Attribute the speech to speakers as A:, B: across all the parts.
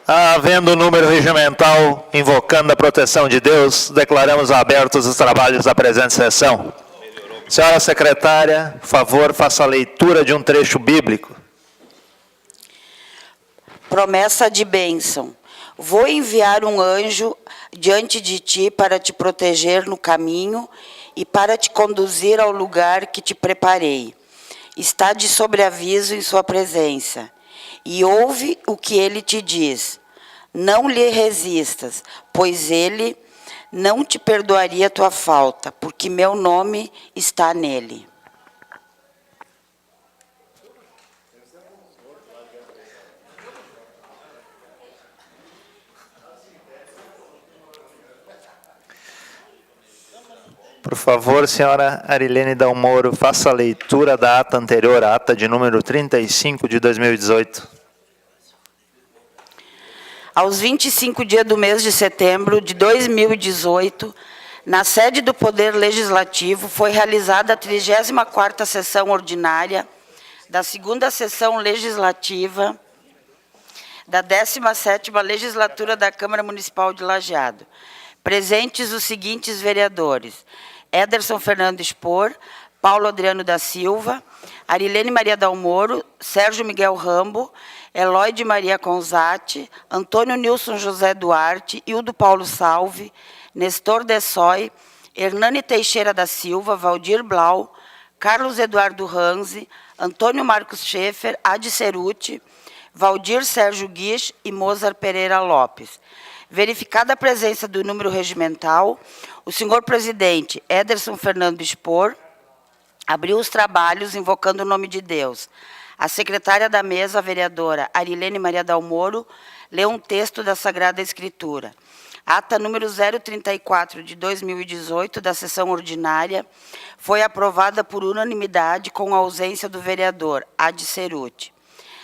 A: Havendo o número regimental invocando a proteção de Deus, declaramos abertos os trabalhos da presente sessão. Senhora secretária, por favor, faça a leitura de um trecho bíblico.
B: Promessa de bênção. Vou enviar um anjo diante de ti para te proteger no caminho e para te conduzir ao lugar que te preparei. Está de sobreaviso em sua presença. E ouve o que ele te diz. Não lhe resistas, pois ele não te perdoaria a tua falta, porque meu nome está nele.
A: Por favor, senhora Arilene Dalmoro, faça a leitura da ata anterior, a ata de número 35 de 2018.
B: Aos 25 dias do mês de setembro de 2018, na sede do Poder Legislativo, foi realizada a 34ª sessão ordinária da 2ª sessão legislativa da 17ª legislatura da Câmara Municipal de Lajeado. Presentes os seguintes vereadores: Ederson Fernando Spor, Paulo Adriano da Silva, Arilene Maria Dalmoro, Sérgio Miguel Rambo, Eloy de Maria Conzati, Antônio Nilson José Duarte, Hildo Paulo Salve, Nestor Dessói, Hernani Teixeira da Silva, Valdir Blau, Carlos Eduardo Ranzi, Antônio Marcos Schaeffer, Adi Ceruti, Valdir Sérgio Guix e Mozart Pereira Lopes. Verificada a presença do número regimental, o senhor presidente Ederson Fernando Spor abriu os trabalhos invocando o nome de Deus. A secretária da mesa, a vereadora Arilene Maria Dalmoro, leu um texto da Sagrada Escritura. Ata número 034 de 2018, da sessão ordinária, foi aprovada por unanimidade com a ausência do vereador Adi Ceruti.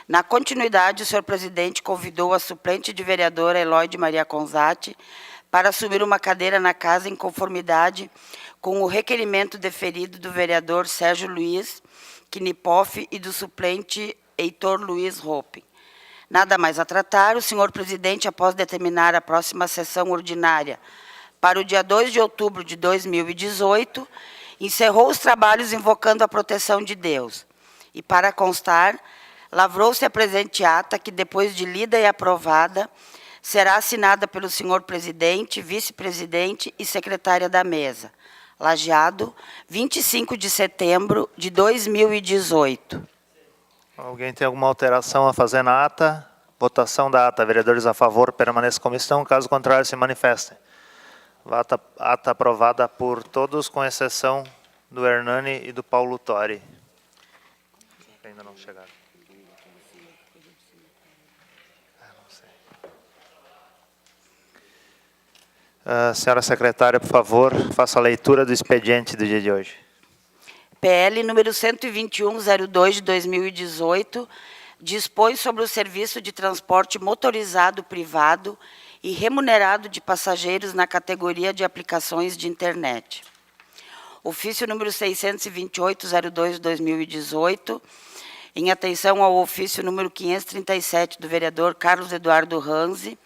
B: Na continuidade, o senhor presidente convidou a suplente de vereadora Eloy de Maria Conzati para assumir uma cadeira na casa em conformidade com o requerimento deferido do vereador Sérgio Luiz Knipoff e do suplente Heitor Luiz Hoppe. Nada mais a tratar, o senhor presidente, após determinar a próxima sessão ordinária para o dia 2 de outubro de 2018, encerrou os trabalhos invocando a proteção de Deus. E, para constar, lavrou-se a presente ata, que, depois de lida e aprovada, será assinada pelo senhor presidente, vice-presidente e secretária da mesa. Lajeado, 25 de setembro de 2018.
A: Alguém tem alguma alteração a fazer na ata? Votação da ata. Vereadores a favor, permaneçam como estão. Caso contrário, se manifestem. Ata aprovada por todos, com exceção do Hernani e do Paulo Tori. Ainda não chegaram. Senhora secretária, por favor, faça a leitura do expediente do dia de hoje.
B: PL número 12102 de 2018, dispõe sobre o serviço de transporte motorizado privado e remunerado de passageiros na categoria de aplicações de internet. Ofício número 62802 de 2018, em atenção ao ofício número 537 do vereador Carlos Eduardo Ranzi,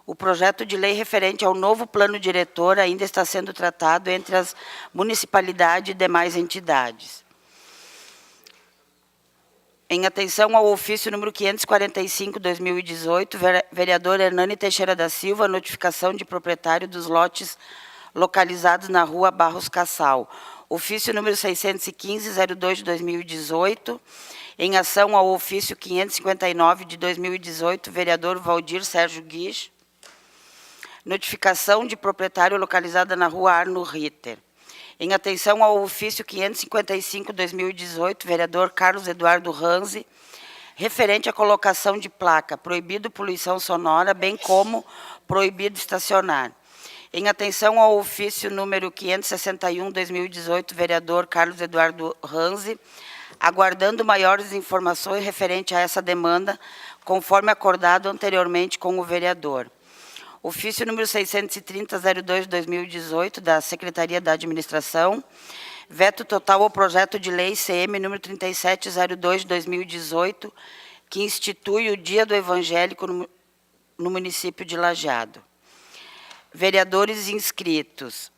B: o projeto de lei referente ao novo plano diretor ainda está sendo tratado entre as municipalidades e demais entidades. Em atenção ao ofício número 545, 2018, vereador Hernani Teixeira da Silva, notificação de proprietário dos lotes localizados na rua Barros Cassal. Ofício número 615-02 de 2018, em ação ao ofício 559 de 2018, vereador Valdir Sérgio Guix, notificação de proprietário localizada na rua Arno Ritter. Em atenção ao ofício 555-2018, vereador Carlos Eduardo Ranzi, referente à colocação de placa, proibido poluição sonora, bem como proibido estacionar. Em atenção ao ofício número 561-2018, vereador Carlos Eduardo Ranzi, aguardando maiores informações referente a essa demanda, conforme acordado anteriormente com o vereador. Ofício número 630-02 de 2018, da Secretaria da Administração, veto total ao projeto de lei CM número 3702 de 2018, que institui o Dia do Evangélico no município de Lajeado. Vereadores inscritos.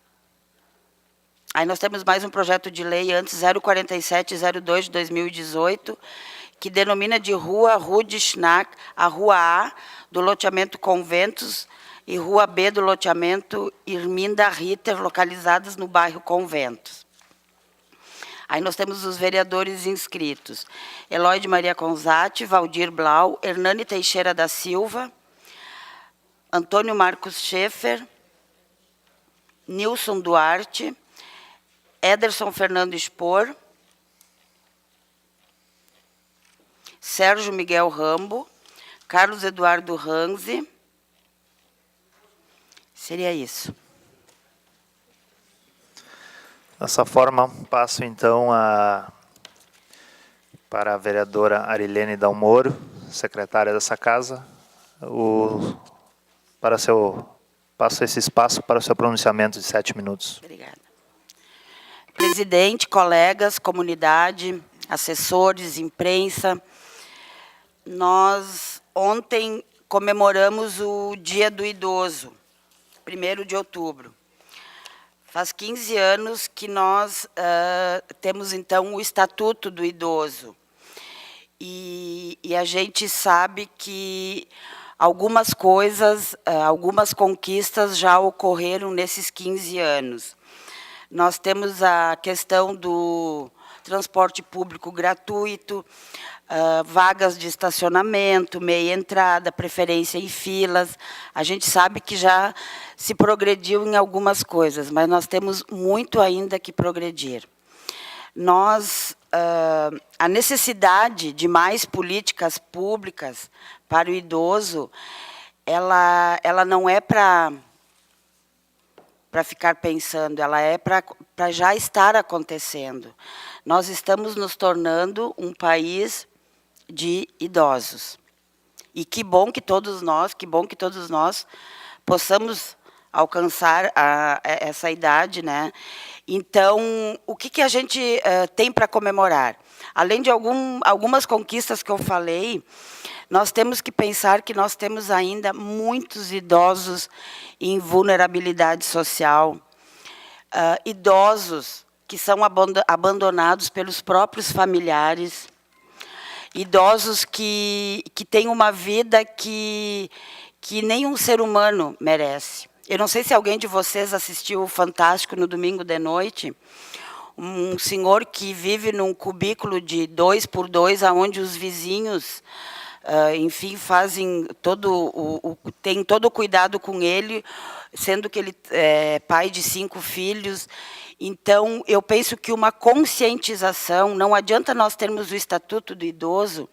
B: Aí nós temos mais um projeto de lei antes 04702 de 2018, que denomina de Rua Rude Schnack a Rua A do loteamento Conventos e Rua B do loteamento Irminda Ritter, localizadas no bairro Conventos. Aí nós temos os vereadores inscritos. Eloy de Maria Conzatti, Valdir Blau, Hernani Teixeira da Silva, Antônio Marcos Schaeffer, Nilson Duarte, Ederson Fernando Spor, Sérgio Miguel Rambo, Carlos Eduardo Ranzi. Seria isso.
A: Dessa forma, passo então para a vereadora Arilene Dalmoro, secretária dessa casa, passo esse espaço para o seu pronunciamento de 7 minutos.
B: Obrigada. Presidente, colegas, comunidade, assessores, imprensa, nós ontem comemoramos o Dia do Idoso, 1º de outubro. Faz 15 anos que nós temos, então, o Estatuto do Idoso. E a gente sabe que algumas coisas, algumas conquistas já ocorreram nesses 15 anos. Nós temos a questão do transporte público gratuito, vagas de estacionamento, meia entrada, preferência em filas. A gente sabe que já se progrediu em algumas coisas, mas nós temos muito ainda que progredir. A necessidade de mais políticas públicas para o idoso, ela não é para ficar pensando, ela é para já estar acontecendo. Nós estamos nos tornando um país de idosos. E que bom que todos nós possamos alcançar essa idade, né? Então, o que a gente tem para comemorar? Além de algumas conquistas que eu falei, nós temos que pensar que nós temos ainda muitos idosos em vulnerabilidade social, idosos que são abandonados pelos próprios familiares, idosos que têm uma vida que nenhum ser humano merece. Eu não sei se alguém de vocês assistiu o Fantástico no domingo de noite, um senhor que vive num cubículo de 2x2, onde os vizinhos, enfim, tem todo o cuidado com ele, sendo que ele é pai de 5 filhos. Então, eu penso que uma conscientização, não adianta nós termos o Estatuto do Idoso,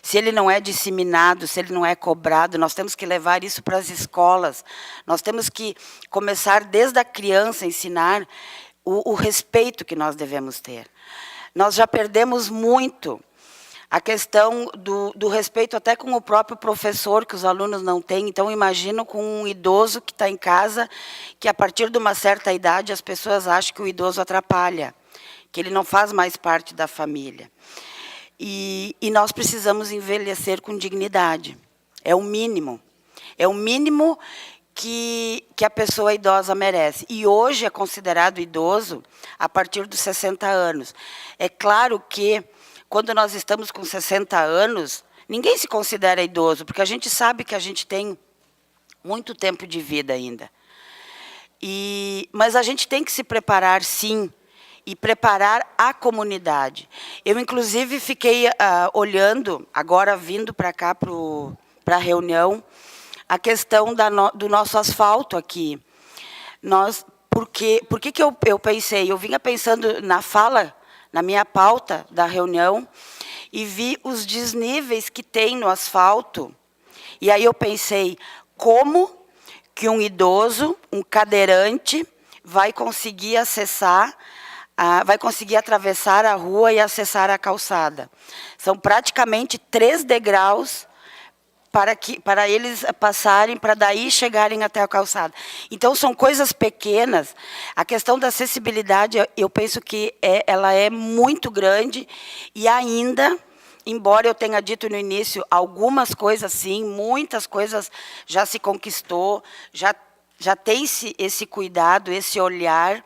B: se ele não é disseminado, se ele não é cobrado, nós temos que levar isso para as escolas, nós temos que começar desde a criança a ensinar o respeito que nós devemos ter. Nós já perdemos muito a questão do respeito até com o próprio professor, que os alunos não têm. Então, imagino com um idoso que está em casa, que a partir de uma certa idade as pessoas acham que o idoso atrapalha, que ele não faz mais parte da família. E nós precisamos envelhecer com dignidade. É o mínimo. É o mínimo que a pessoa idosa merece. E hoje é considerado idoso a partir dos 60 anos. É claro que, quando nós estamos com 60 anos, ninguém se considera idoso, porque a gente sabe que a gente tem muito tempo de vida ainda. Mas a gente tem que se preparar, sim, e preparar a comunidade. Eu, inclusive, fiquei olhando, agora vindo para cá, para a reunião, a questão do nosso asfalto aqui. Por que eu pensei? Eu vinha pensando na minha pauta da reunião, e vi os desníveis que tem no asfalto. E aí eu pensei, como que um idoso, um cadeirante, vai conseguir atravessar a rua e acessar a calçada? São praticamente 3 degraus para eles passarem, para daí chegarem até a calçada. Então, são coisas pequenas. A questão da acessibilidade, eu penso que ela é muito grande, e ainda embora eu tenha dito no início, algumas coisas sim, muitas coisas já se conquistou, já tem esse cuidado, esse olhar,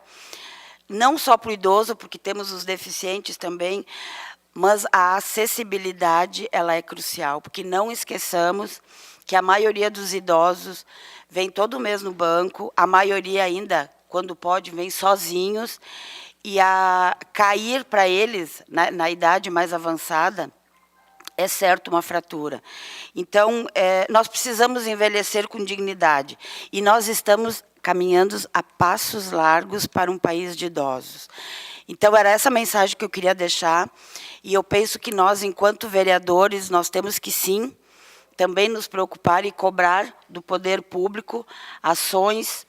B: não só para o idoso, porque temos os deficientes também, mas a acessibilidade ela é crucial, porque não esqueçamos que a maioria dos idosos vem todo mês no banco, a maioria ainda, quando pode, vem sozinhos, e a cair para eles, na idade mais avançada, é certo uma fratura. Então, nós precisamos envelhecer com dignidade, e nós estamos caminhando a passos largos para um país de idosos. Então, era essa mensagem que eu queria deixar, e eu penso que nós, enquanto vereadores, nós temos que, sim, também nos preocupar e cobrar do poder público ações.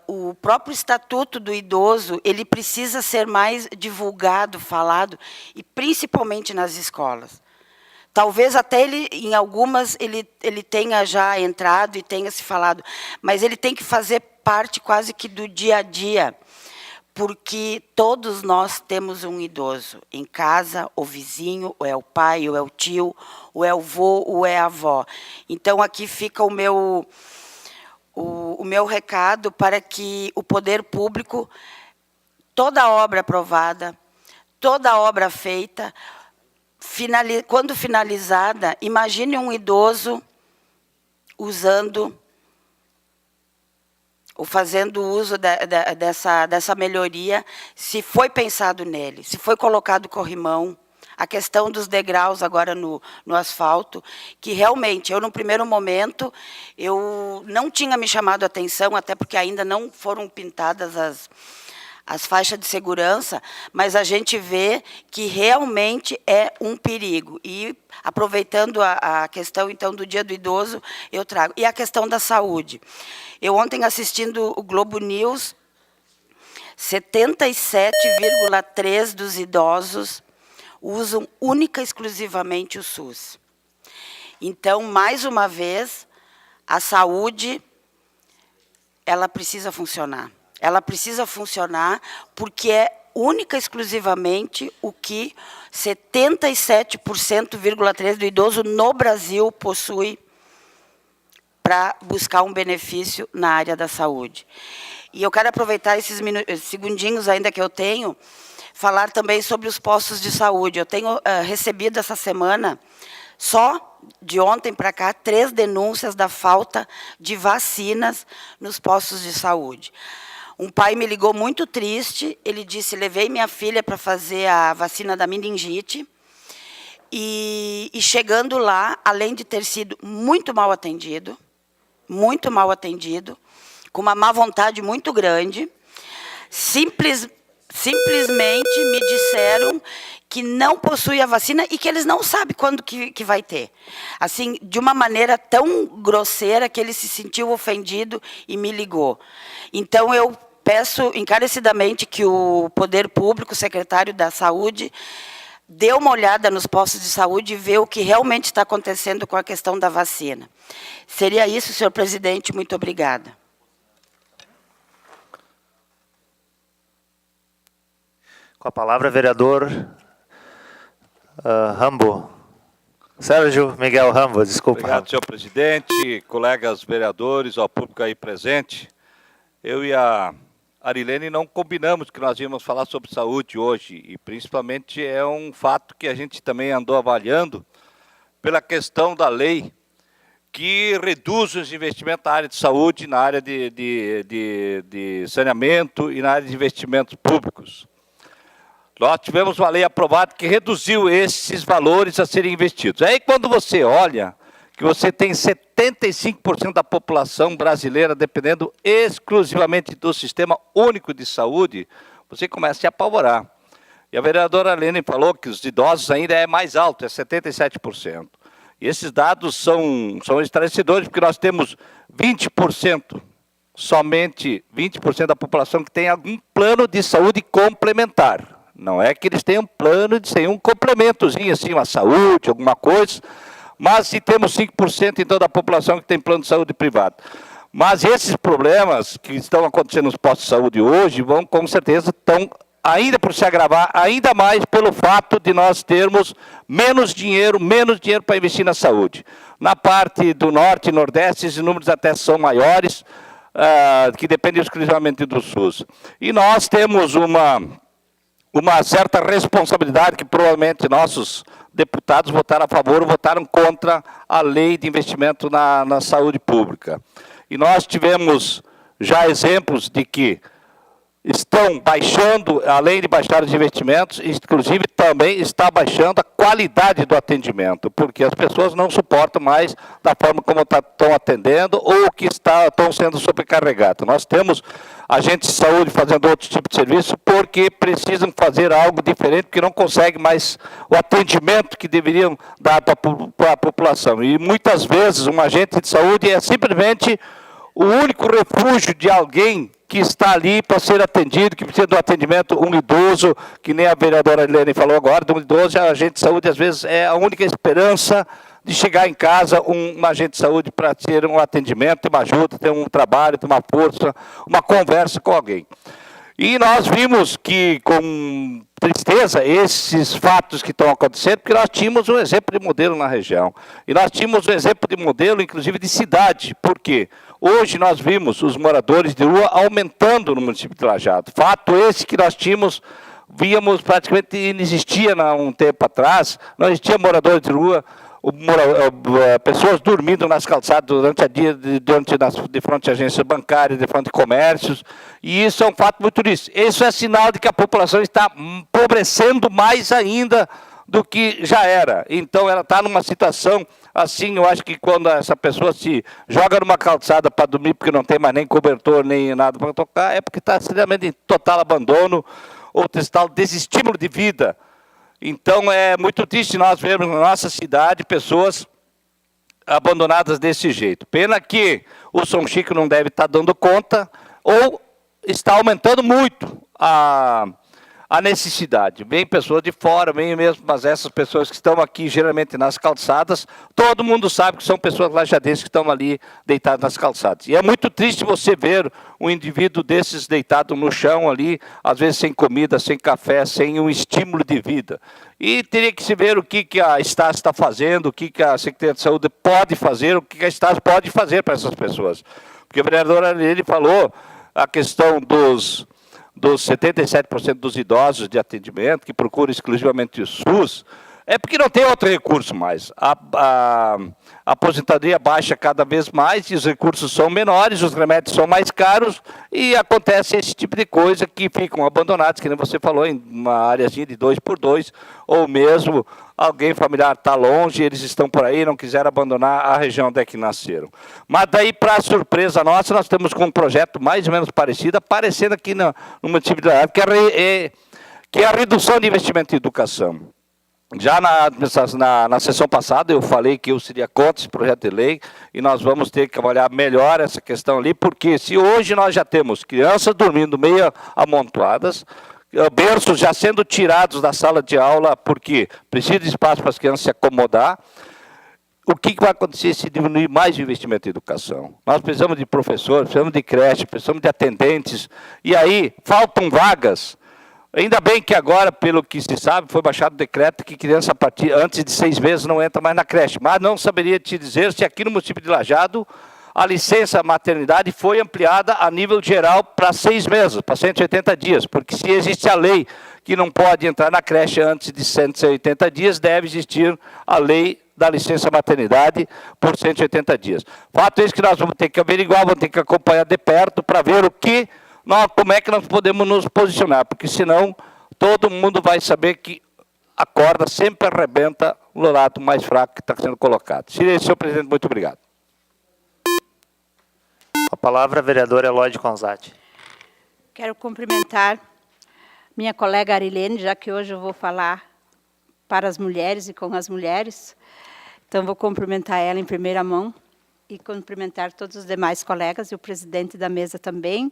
B: O próprio Estatuto do Idoso, ele precisa ser mais divulgado, falado, e principalmente nas escolas. Talvez até ele, em algumas, ele tenha já entrado e tenha se falado, mas ele tem que fazer parte quase que do dia a dia, porque todos nós temos um idoso em casa, o vizinho, ou é o pai, ou é o tio, ou é o vô, ou é a avó. Então, aqui fica o meu recado para que o poder público, toda obra aprovada, toda obra feita, quando finalizada, imagine um idoso usando ou fazendo uso dessa melhoria, se foi pensado nele, se foi colocado corrimão, a questão dos degraus agora no asfalto, que realmente, eu, no primeiro momento, eu não tinha me chamado a atenção, até porque ainda não foram pintadas as faixas de segurança, mas a gente vê que realmente é um perigo. E, aproveitando a questão, então, do Dia do Idoso, eu trago. E a questão da saúde. Eu, ontem, assistindo o Globo News, 77,3% dos idosos usam única e exclusivamente o SUS. Então, mais uma vez, a saúde, ela precisa funcionar. Ela precisa funcionar porque é única e exclusivamente o que 77,3% do idoso no Brasil possui para buscar um benefício na área da saúde. E eu quero aproveitar esses segundinhos ainda que eu tenho, falar também sobre os postos de saúde. Eu tenho recebido essa semana, só de ontem para cá, 3 denúncias da falta de vacinas nos postos de saúde. Um pai me ligou muito triste, ele disse, levei minha filha para fazer a vacina da meningite, e chegando lá, além de ter sido muito mal atendido, com uma má vontade muito grande, simplesmente me disseram que não possui a vacina e que eles não sabem quando que vai ter. Assim, de uma maneira tão grosseira que ele se sentiu ofendido e me ligou. Então, eu peço encarecidamente que o poder público, o secretário da Saúde, dê uma olhada nos postos de saúde e vê o que realmente está acontecendo com a questão da vacina. Seria isso, senhor presidente. Muito obrigada.
A: Com a palavra, vereador Rambo. Sérgio Miguel Rambo, desculpa.
C: Obrigado, senhor presidente, colegas vereadores, ao público aí presente. Eu e a Arilene não combinamos que nós íamos falar sobre saúde hoje, e principalmente é um fato que a gente também andou avaliando pela questão da lei que reduz os investimentos na área de saúde, na área de saneamento e na área de investimentos públicos. Nós tivemos uma lei aprovada que reduziu esses valores a serem investidos. Aí, quando você olha que você tem 75% da população brasileira dependendo exclusivamente do Sistema Único de Saúde, você começa a se apavorar. E a vereadora Lene falou que os idosos ainda é mais alto, é 77%. E esses dados são esclarecedores, porque nós temos 20%, somente 20% da população que tem algum plano de saúde complementar. Não é que eles tenham plano de ser um complementozinho, assim, uma saúde, alguma coisa, mas se temos 5% então da população que tem plano de saúde privado. Mas esses problemas que estão acontecendo nos postos de saúde hoje vão, com certeza, estão ainda por se agravar, ainda mais pelo fato de nós termos menos dinheiro para investir na saúde. Na parte do Norte e Nordeste, esses números até são maiores, que dependem exclusivamente do SUS. E nós temos uma certa responsabilidade que provavelmente nossos deputados votaram a favor ou votaram contra a lei de investimento na saúde pública. E nós tivemos já exemplos de que estão baixando, além de baixar os investimentos, inclusive também está baixando a qualidade do atendimento, porque as pessoas não suportam mais da forma como estão atendendo ou que estão sendo sobrecarregadas. Nós temos agentes de saúde fazendo outro tipo de serviço porque precisam fazer algo diferente, porque não conseguem mais o atendimento que deveriam dar para a população. E muitas vezes um agente de saúde é simplesmente o único refúgio de alguém que está ali para ser atendido, que precisa de um atendimento, um idoso, que nem a vereadora Helene falou agora, de um idoso, a agente de saúde às vezes é a única esperança de chegar em casa um agente de saúde para ter um atendimento, ter uma ajuda, ter um trabalho, ter uma força, uma conversa com alguém. E nós vimos que, com tristeza, esses fatos que estão acontecendo, porque nós tínhamos um exemplo de modelo na região. E nós tínhamos um exemplo de modelo, inclusive, de cidade. Por quê? Hoje nós vimos os moradores de rua aumentando no município de Lajeado. Fato esse que nós víamos praticamente inexistia há um tempo atrás, não existia moradores de rua, pessoas dormindo nas calçadas durante a dia, de frente a agências bancárias, de frente a comércios, e isso é um fato muito triste. Isso é sinal de que a população está empobrecendo mais ainda do que já era. Então, ela está numa situação assim, eu acho que quando essa pessoa se joga numa calçada para dormir porque não tem mais nem cobertor, nem nada para tocar, é porque está extremamente em total abandono ou total desestímulo de vida. Então, é muito triste nós vermos na nossa cidade pessoas abandonadas desse jeito. Pena que o São Chico não deve estar dando conta ou está aumentando muito a necessidade. Vem pessoas de fora, vem mesmo, mas essas pessoas que estão aqui, geralmente nas calçadas, todo mundo sabe que são pessoas lajadenses que estão ali deitadas nas calçadas. E é muito triste você ver um indivíduo desses deitado no chão ali, às vezes sem comida, sem café, sem um estímulo de vida. E teria que se ver o que a Estácio está fazendo, o que a Secretaria de Saúde pode fazer, o que a Estácio pode fazer para essas pessoas. Porque o vereador ele falou a questão dos 77% dos idosos de atendimento, que procuram exclusivamente o SUS, é porque não tem outro recurso mais. A aposentadoria baixa cada vez mais, e os recursos são menores, os remédios são mais caros, e acontece esse tipo de coisa que ficam abandonados, que nem você falou, em uma áreazinha de 2x2, ou mesmo alguém familiar está longe, eles estão por aí, não quiseram abandonar a região onde é que nasceram. Mas daí, para surpresa nossa, nós temos com um projeto mais ou menos parecido, aparecendo aqui no município de Lajeado, que é a redução de investimento em educação. Já na sessão passada eu falei que eu seria contra esse projeto de lei e nós vamos ter que trabalhar melhor essa questão ali, porque se hoje nós já temos crianças dormindo meio amontoadas, berços já sendo tirados da sala de aula porque precisa de espaço para as crianças se acomodar, o que vai acontecer se diminuir mais o investimento em educação? Nós precisamos de professores, precisamos de creche, precisamos de atendentes, e aí faltam vagas. Ainda bem que agora, pelo que se sabe, foi baixado o decreto que criança a partir antes de 6 meses não entra mais na creche. Mas não saberia te dizer se aqui no município de Lajeado a licença maternidade foi ampliada a nível geral para 6 meses, para 180 dias. Porque se existe a lei que não pode entrar na creche antes de 180 dias, deve existir a lei da licença maternidade por 180 dias. Fato é que nós vamos ter que averiguar, vamos ter que acompanhar de perto para ver como é que nós podemos nos posicionar, porque senão todo mundo vai saber que a corda sempre arrebenta no lado mais fraco que está sendo colocado. Senhor presidente, muito obrigado.
A: Com a palavra, a vereadora Eloide Conzatti.
D: Quero cumprimentar minha colega Arilene, já que hoje eu vou falar para as mulheres e com as mulheres. Então, vou cumprimentar ela em primeira mão e cumprimentar todos os demais colegas e o presidente da mesa também,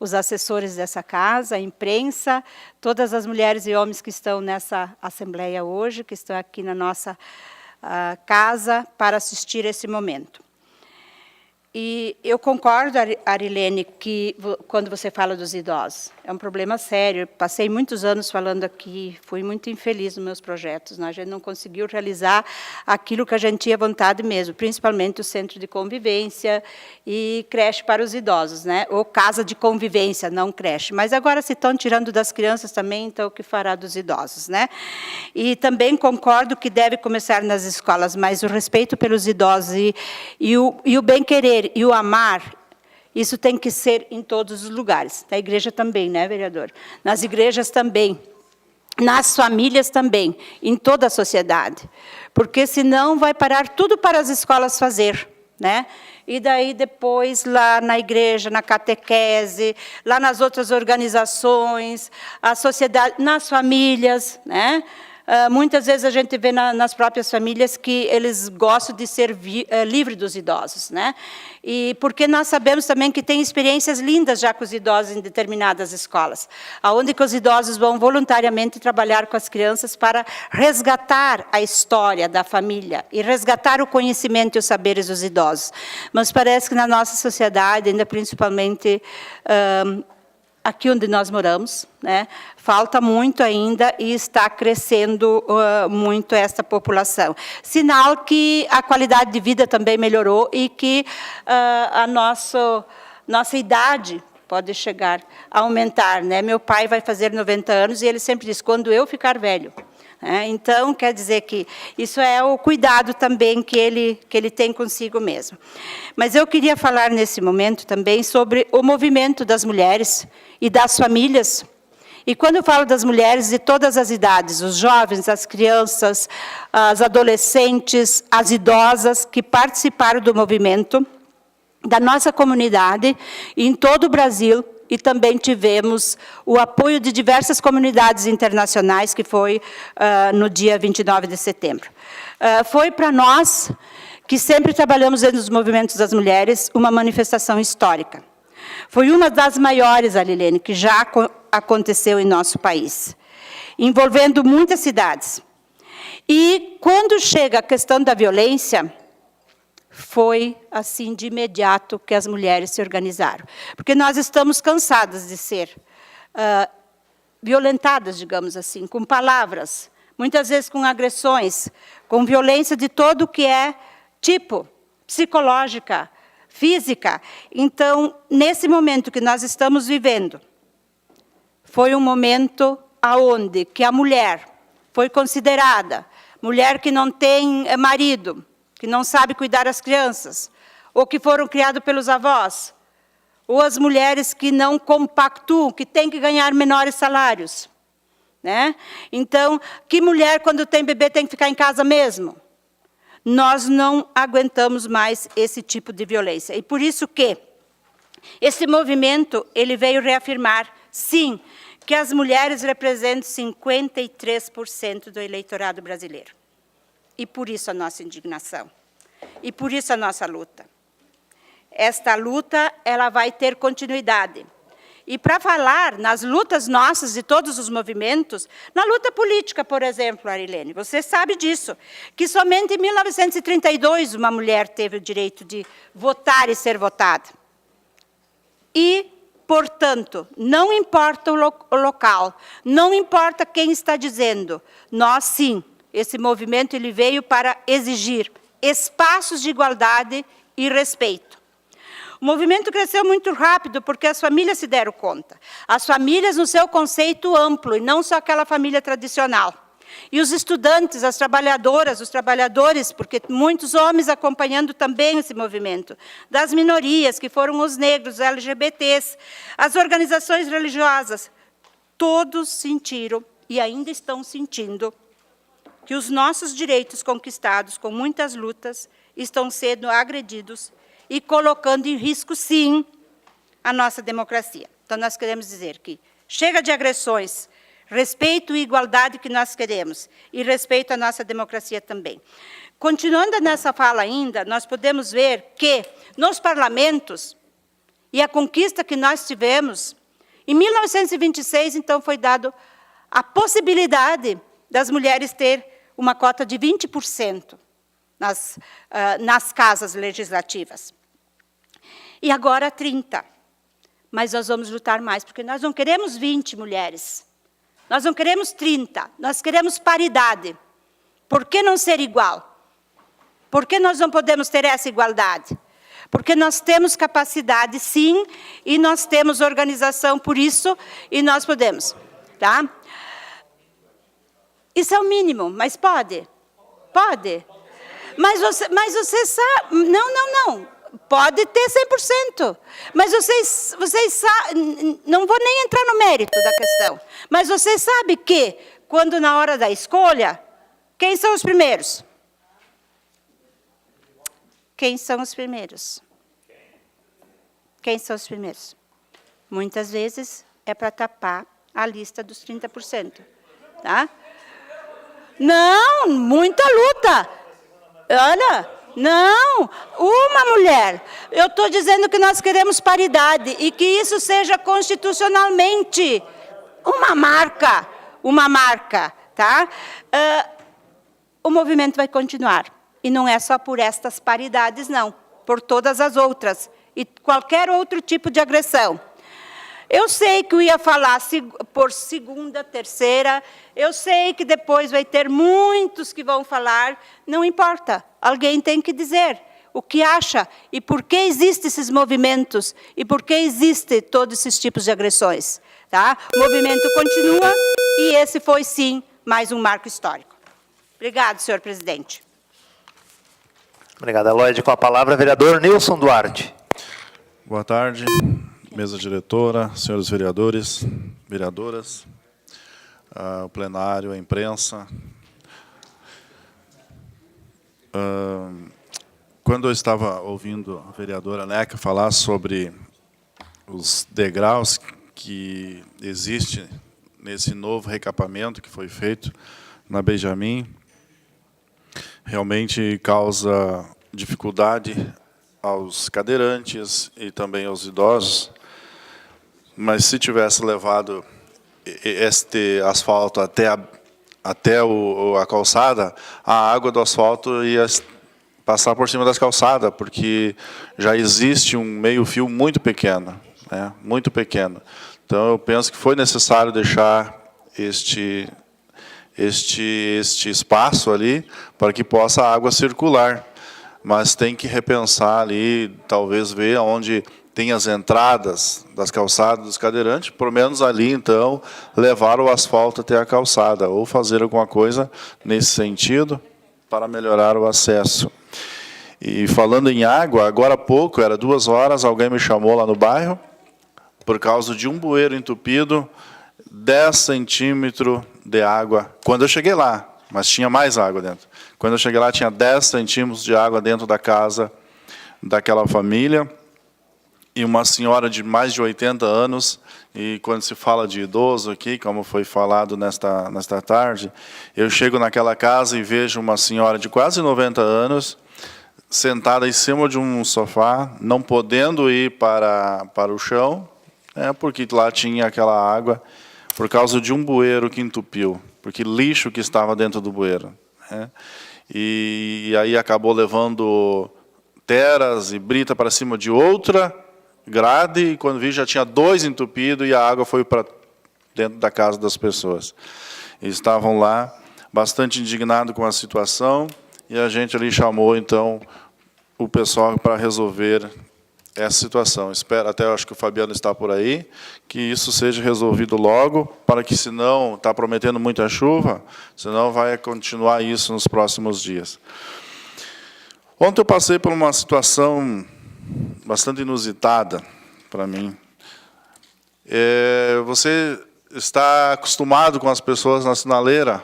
D: os assessores dessa casa, a imprensa, todas as mulheres e homens que estão nessa assembleia hoje, que estão aqui na nossa casa para assistir esse momento. E eu concordo, Arilene, que quando você fala dos idosos, é um problema sério. Passei muitos anos falando aqui, fui muito infeliz nos meus projetos, né? A gente não conseguiu realizar aquilo que a gente tinha vontade mesmo, principalmente o centro de convivência e creche para os idosos, né? Ou casa de convivência, não creche. Mas agora se estão tirando das crianças também, então o que fará dos idosos, né? E também concordo que deve começar nas escolas, mas o respeito pelos idosos e o bem-querer e o amar, isso tem que ser em todos os lugares. Na igreja também, né, vereador? Nas igrejas também, nas famílias também, em toda a sociedade. Porque senão vai parar tudo para as escolas fazer, né? E daí depois lá na igreja, na catequese, lá nas outras organizações, a sociedade, nas famílias, né? Muitas vezes a gente vê nas próprias famílias que eles gostam de ser livre dos idosos, né? E porque nós sabemos também que tem experiências lindas já com os idosos em determinadas escolas, aonde que os idosos vão voluntariamente trabalhar com as crianças para resgatar a história da família e resgatar o conhecimento e os saberes dos idosos. Mas parece que na nossa sociedade, ainda principalmente aqui onde nós moramos, né, falta muito ainda e está crescendo muito essa população. Sinal que a qualidade de vida também melhorou e que a nossa idade pode chegar a aumentar, né? Meu pai vai fazer 90 anos e ele sempre diz, quando eu ficar velho. Então, quer dizer que isso é o cuidado também que ele tem consigo mesmo. Mas eu queria falar nesse momento também sobre o movimento das mulheres e das famílias. E quando eu falo das mulheres de todas as idades, os jovens, as crianças, as adolescentes, as idosas que participaram do movimento da nossa comunidade em todo o Brasil, e também tivemos o apoio de diversas comunidades internacionais, que foi no dia 29 de setembro. Foi para nós, que sempre trabalhamos dentro dos movimentos das mulheres, uma manifestação histórica. Foi uma das maiores, Arilene, que já aconteceu em nosso país, envolvendo muitas cidades. E quando chega a questão da violência, foi assim de imediato que as mulheres se organizaram. Porque nós estamos cansadas de ser violentadas, digamos assim, com palavras, muitas vezes com agressões, com violência de todo o que é tipo, psicológica, física. Então, nesse momento que nós estamos vivendo, foi um momento aonde que a mulher foi considerada, mulher que não tem marido, que não sabe cuidar das crianças, ou que foram criados pelos avós, ou as mulheres que não compactuam, que têm que ganhar menores salários, né? Então, que mulher, quando tem bebê, tem que ficar em casa mesmo? Nós não aguentamos mais esse tipo de violência. E por isso que esse movimento ele veio reafirmar, sim, que as mulheres representam 53% do eleitorado brasileiro. E por isso a nossa indignação. E por isso a nossa luta. Esta luta, ela vai ter continuidade. E para falar nas lutas nossas de todos os movimentos, na luta política, por exemplo, Arilene, você sabe disso, que somente em 1932 uma mulher teve o direito de votar e ser votada. E, portanto, não importa o local, não importa quem está dizendo, nós sim, esse movimento ele veio para exigir espaços de igualdade e respeito. O movimento cresceu muito rápido porque as famílias se deram conta. As famílias no seu conceito amplo, e não só aquela família tradicional. E os estudantes, as trabalhadoras, os trabalhadores, porque muitos homens acompanhando também esse movimento. Das minorias, que foram os negros, os LGBTs, as organizações religiosas. Todos sentiram, e ainda estão sentindo, que os nossos direitos conquistados com muitas lutas estão sendo agredidos e colocando em risco, sim, a nossa democracia. Então, nós queremos dizer que chega de agressões, respeito e igualdade que nós queremos, e respeito à nossa democracia também. Continuando nessa fala ainda, nós podemos ver que, nos parlamentos, e a conquista que nós tivemos, em 1926, então, foi dado a possibilidade das mulheres ter uma cota de 20% nas casas legislativas. E agora 30. Mas nós vamos lutar mais, porque nós não queremos 20 mulheres. Nós não queremos 30. Nós queremos paridade. Por que não ser igual? Por que nós não podemos ter essa igualdade? Porque nós temos capacidade, sim, e nós temos organização por isso, e nós podemos. Tá? Isso é o mínimo, mas pode? Pode. Mas você sabe... Não. Pode ter 100%. Mas vocês sabem... Não vou nem entrar no mérito da questão. Mas você sabe que, quando na hora da escolha, quem são os primeiros? Quem são os primeiros? Quem são os primeiros? Muitas vezes é para tapar a lista dos 30%. Tá? Não, muita luta. Olha, não, uma mulher. Eu estou dizendo que nós queremos paridade e que isso seja constitucionalmente uma marca. Tá? O movimento vai continuar. E não é só por estas paridades, não. Por todas as outras. E qualquer outro tipo de agressão. Eu sei que eu ia falar por segunda, terceira. Eu sei que depois vai ter muitos que vão falar. Não importa. Alguém tem que dizer o que acha e por que existem esses movimentos e por que existem todos esses tipos de agressões. Tá? O movimento continua e esse foi, sim, mais um marco histórico. Obrigado, senhor presidente.
A: Obrigado, Eloide. Com a palavra, vereador Nilson Duarte.
E: Boa tarde, mesa diretora, senhores vereadores, vereadoras, o plenário, a imprensa. Quando eu estava ouvindo a vereadora Neca falar sobre os degraus que existem nesse novo recapamento que foi feito na Benjamin, realmente causa dificuldade aos cadeirantes e também aos idosos, mas se tivesse levado este asfalto até a calçada, a água do asfalto ia passar por cima das calçadas, porque já existe um meio-fio muito pequeno, né? Muito pequeno. Então, eu penso que foi necessário deixar este espaço ali para que possa a água circular. Mas tem que repensar ali, talvez ver onde tem as entradas das calçadas dos cadeirantes, pelo menos ali, então, levar o asfalto até a calçada, ou fazer alguma coisa nesse sentido para melhorar o acesso. E falando em água, agora há pouco, era 2 horas, alguém me chamou lá no bairro, por causa de um bueiro entupido, 10 centímetros de água, quando eu cheguei lá, mas tinha mais água dentro. Quando eu cheguei lá, tinha 10 centímetros de água dentro da casa daquela família, e uma senhora de mais de 80 anos, e quando se fala de idoso aqui, como foi falado nesta tarde, eu chego naquela casa e vejo uma senhora de quase 90 anos, sentada em cima de um sofá, não podendo ir para o chão, porque lá tinha aquela água, por causa de um bueiro que entupiu, porque lixo que estava dentro do bueiro. E aí acabou levando teras e brita para cima de outra grade, e quando vi já tinha 2 entupidos e a água foi para dentro da casa das pessoas. E estavam lá bastante indignados com a situação, e a gente ali chamou, então, o pessoal para resolver essa situação. Espero, até acho que o Fabiano está por aí, que isso seja resolvido logo, para que, senão, está prometendo muita chuva, senão vai continuar isso nos próximos dias. Ontem eu passei por uma situação bastante inusitada para mim. Você está acostumado com as pessoas na sinaleira,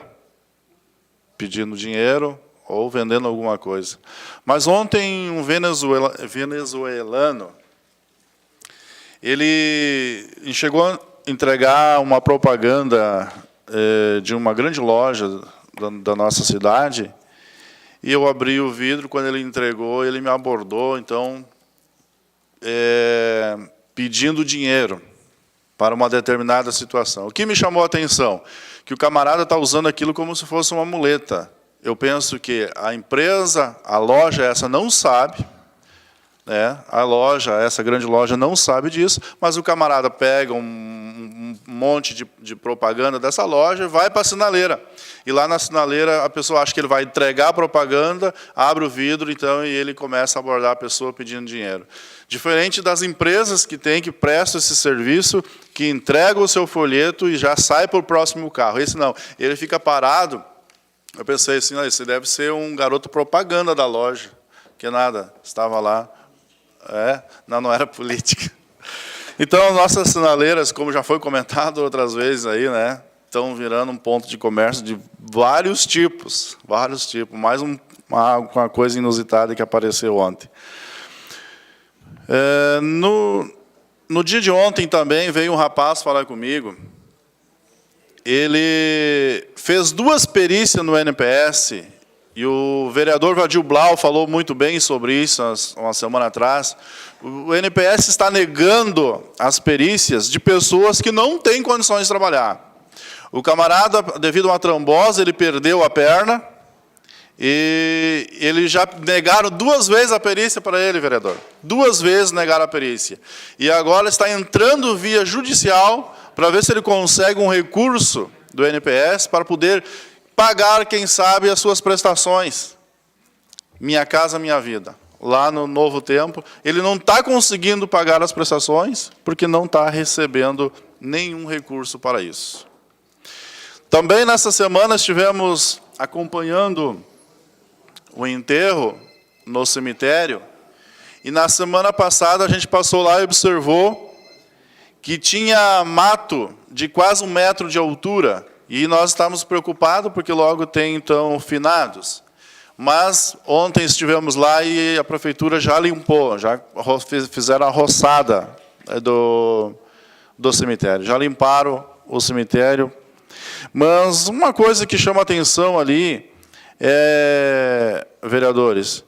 E: pedindo dinheiro ou vendendo alguma coisa. Mas ontem um venezuelano, ele chegou a entregar uma propaganda de uma grande loja da nossa cidade, e eu abri o vidro. Quando ele entregou, ele me abordou, então, pedindo dinheiro para uma determinada situação. O que me chamou a atenção? Que o camarada está usando aquilo como se fosse uma muleta. Eu penso que a empresa, a loja essa, não sabe A loja, essa grande loja, não sabe disso, mas o camarada pega um monte de propaganda dessa loja e vai para a sinaleira. E lá na sinaleira a pessoa acha que ele vai entregar a propaganda, abre o vidro, então, e ele começa a abordar a pessoa pedindo dinheiro. Diferente das empresas que prestam esse serviço, que entregam o seu folheto e já sai para o próximo carro. Esse não, ele fica parado. Eu pensei assim, esse deve ser um garoto propaganda da loja, que nada, estava lá. Não era política. Então, nossas sinaleiras, como já foi comentado outras vezes aí, estão virando um ponto de comércio de vários tipos. Mais uma coisa inusitada que apareceu ontem. No dia de ontem também veio um rapaz falar comigo. Ele fez 2 perícias no NPS, e o vereador Vadil Blau falou muito bem sobre isso uma semana atrás. O NPS está negando as perícias de pessoas que não têm condições de trabalhar. O camarada, devido a uma trombose, ele perdeu a perna, e eles já negaram 2 vezes a perícia para ele, vereador. 2 vezes negaram a perícia. E agora está entrando via judicial para ver se ele consegue um recurso do NPS para poder pagar, quem sabe, as suas prestações. Minha Casa Minha Vida. Lá no Novo Tempo, ele não está conseguindo pagar as prestações porque não está recebendo nenhum recurso para isso. Também nessa semana estivemos acompanhando o enterro no cemitério, e na semana passada a gente passou lá e observou que tinha mato de quase 1 metro de altura, e nós estávamos preocupados porque logo tem, então, finados. Mas ontem estivemos lá e a prefeitura já limpou, já fizeram a roçada do cemitério, já limparam o cemitério. Mas uma coisa que chama atenção ali vereadores,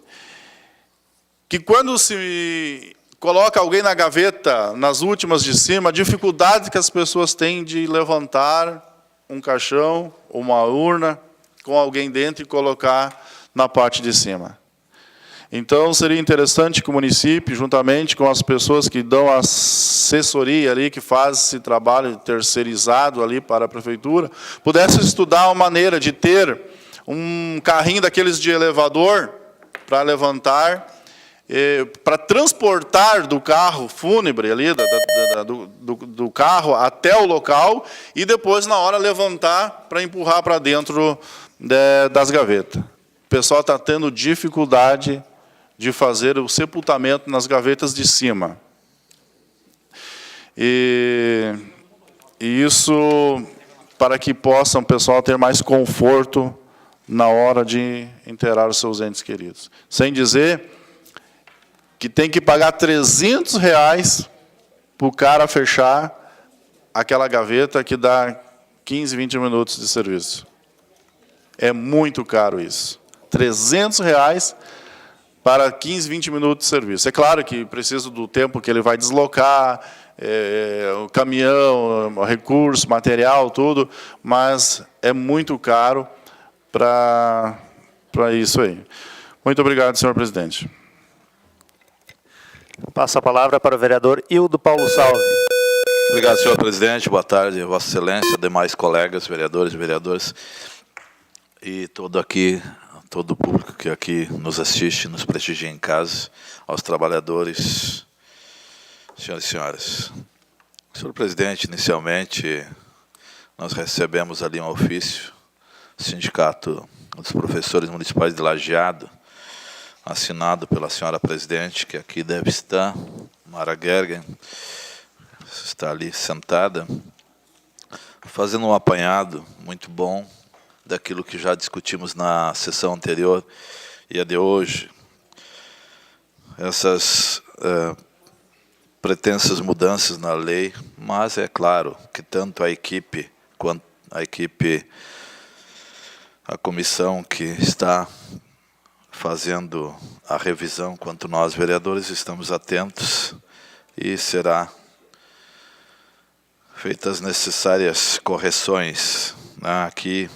E: que quando se coloca alguém na gaveta, nas últimas de cima, a dificuldade que as pessoas têm de levantar um caixão, uma urna, com alguém dentro e colocar na parte de cima. Então, seria interessante que o município, juntamente com as pessoas que dão assessoria ali, que faz esse trabalho terceirizado ali para a prefeitura, pudesse estudar uma maneira de ter um carrinho daqueles de elevador para levantar, para transportar do carro fúnebre ali, do carro até o local, e depois, na hora, levantar para empurrar para dentro das gavetas. O pessoal está tendo dificuldade de fazer o sepultamento nas gavetas de cima. E isso para que possam o pessoal ter mais conforto na hora de enterrar os seus entes queridos. Sem dizer que tem que pagar R$300 para o cara fechar aquela gaveta que dá 15, 20 minutos de serviço. É muito caro isso. R$300 para 15, 20 minutos de serviço. É claro que precisa do tempo que ele vai deslocar, o caminhão, o recurso, material, tudo, mas é muito caro para isso aí. Muito obrigado, senhor presidente.
A: Passo a palavra para o vereador Hildo Paulo Salve.
F: Obrigado, senhor presidente. Boa tarde, vossa excelência, demais colegas, vereadores e vereadoras, e todo o público que aqui nos assiste, nos prestigia em casa, aos trabalhadores, senhoras e senhores. Senhor presidente, inicialmente, nós recebemos ali um ofício, Sindicato dos Professores Municipais de Lajeado, assinado pela senhora presidente, que aqui deve estar, Mara Gergen, está ali sentada, fazendo um apanhado muito bom daquilo que já discutimos na sessão anterior e a de hoje. Essas pretensas mudanças na lei, mas é claro que tanto a equipe quanto a comissão que está fazendo a revisão, quanto nós, vereadores, estamos atentos e será feitas as necessárias correções, né, aqui,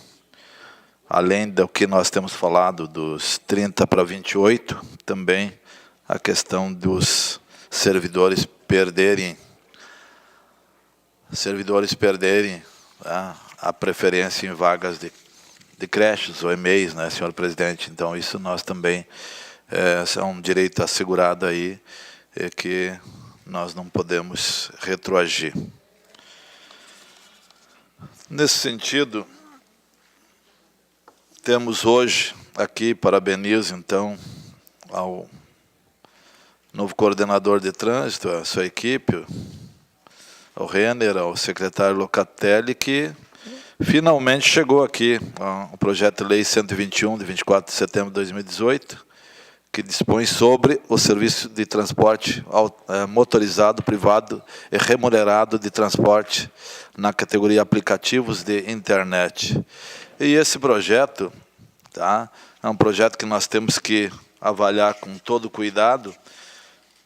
F: além do que nós temos falado dos 30 para 28, também a questão dos servidores perderem a preferência em vagas de creches ou EMEIs, né, senhor presidente? Então, isso nós também é um direito assegurado aí, que nós não podemos retroagir. Nesse sentido, temos hoje aqui, parabenizo então ao novo coordenador de trânsito, a sua equipe, ao Renner, ao secretário Locatelli, que finalmente chegou aqui o projeto de lei 121, de 24 de setembro de 2018, que dispõe sobre o serviço de transporte motorizado, privado e remunerado de transporte na categoria aplicativos de internet. E esse projeto, tá, é um projeto que nós temos que avaliar com todo cuidado,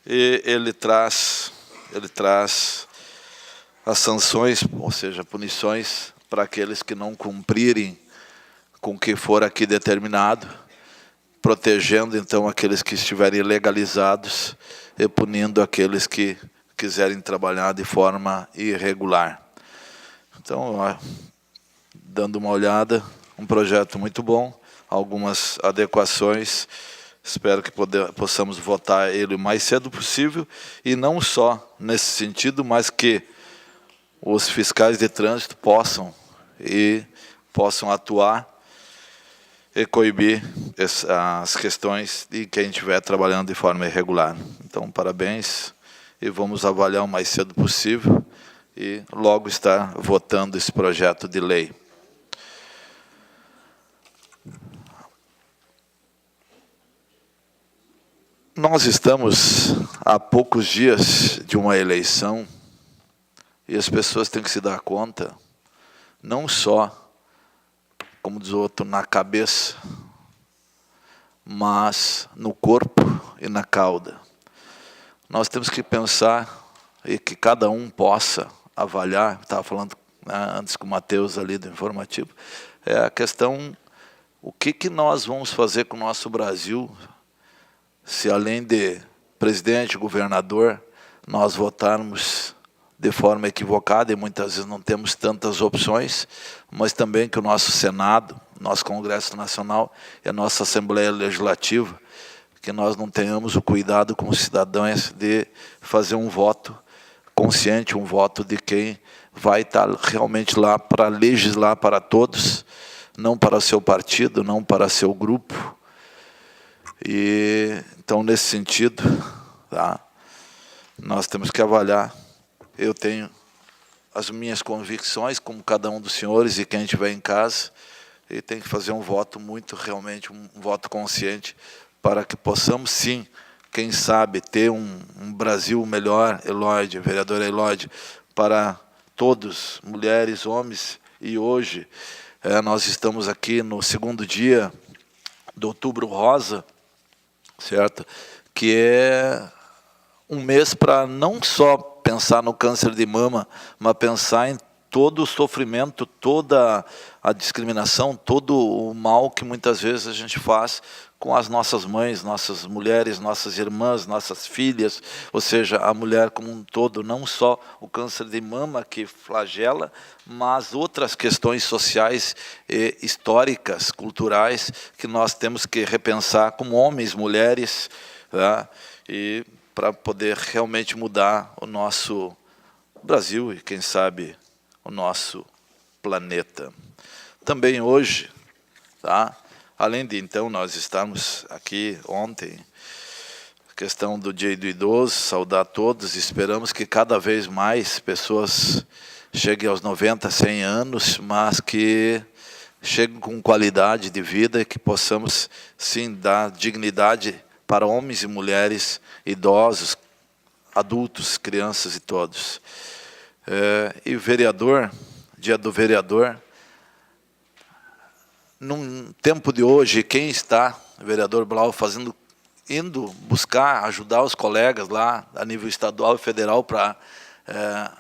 F: e ele traz as sanções, ou seja, punições para aqueles que não cumprirem com o que for aqui determinado, protegendo, então, aqueles que estiverem legalizados e punindo aqueles que quiserem trabalhar de forma irregular. Então, dando uma olhada, um projeto muito bom, algumas adequações, espero que possamos votar ele o mais cedo possível, e não só nesse sentido, mas que os fiscais de trânsito possam atuar e coibir as questões de quem estiver trabalhando de forma irregular. Então, parabéns, e vamos avaliar o mais cedo possível e logo estar votando esse projeto de lei. Nós estamos há poucos dias de uma eleição, e as pessoas têm que se dar conta, não só, como diz o outro, na cabeça, mas no corpo e na cauda. Nós temos que pensar e que cada um possa avaliar, estava falando antes com o Matheus ali do informativo, é a questão, o que nós vamos fazer com o nosso Brasil, se além de presidente, governador, nós votarmos de forma equivocada, e muitas vezes não temos tantas opções, mas também que o nosso Senado, nosso Congresso Nacional e a nossa Assembleia Legislativa, que nós não tenhamos o cuidado como cidadãos de fazer um voto consciente, um voto de quem vai estar realmente lá para legislar para todos, não para seu partido, não para seu grupo. E então, nesse sentido, tá, nós temos que avaliar. Eu tenho as minhas convicções, como cada um dos senhores e quem estiver em casa, e tem que fazer um voto realmente um voto consciente, para que possamos, sim, quem sabe, ter um Brasil melhor, Elóide, vereadora Elóide, para todos, mulheres, homens. E hoje nós estamos aqui no segundo dia do Outubro Rosa, certo? Que é um mês para não só pensar no câncer de mama, mas pensar em todo o sofrimento, toda a discriminação, todo o mal que muitas vezes a gente faz com as nossas mães, nossas mulheres, nossas irmãs, nossas filhas, ou seja, a mulher como um todo, não só o câncer de mama que flagela, mas outras questões sociais e históricas, culturais, que nós temos que repensar como homens, mulheres, tá? E para poder realmente mudar o nosso Brasil e, quem sabe, o nosso planeta. Também hoje, tá? Além de, então, nós estarmos aqui ontem, a questão do Dia do Idoso, saudar todos, esperamos que cada vez mais pessoas cheguem aos 90, 100 anos, mas que cheguem com qualidade de vida e que possamos, sim, dar dignidade para homens e mulheres, idosos, adultos, crianças e todos. E vereador, Dia do Vereador, num tempo de hoje, quem está, vereador Blau, indo buscar, ajudar os colegas lá, a nível estadual e federal, para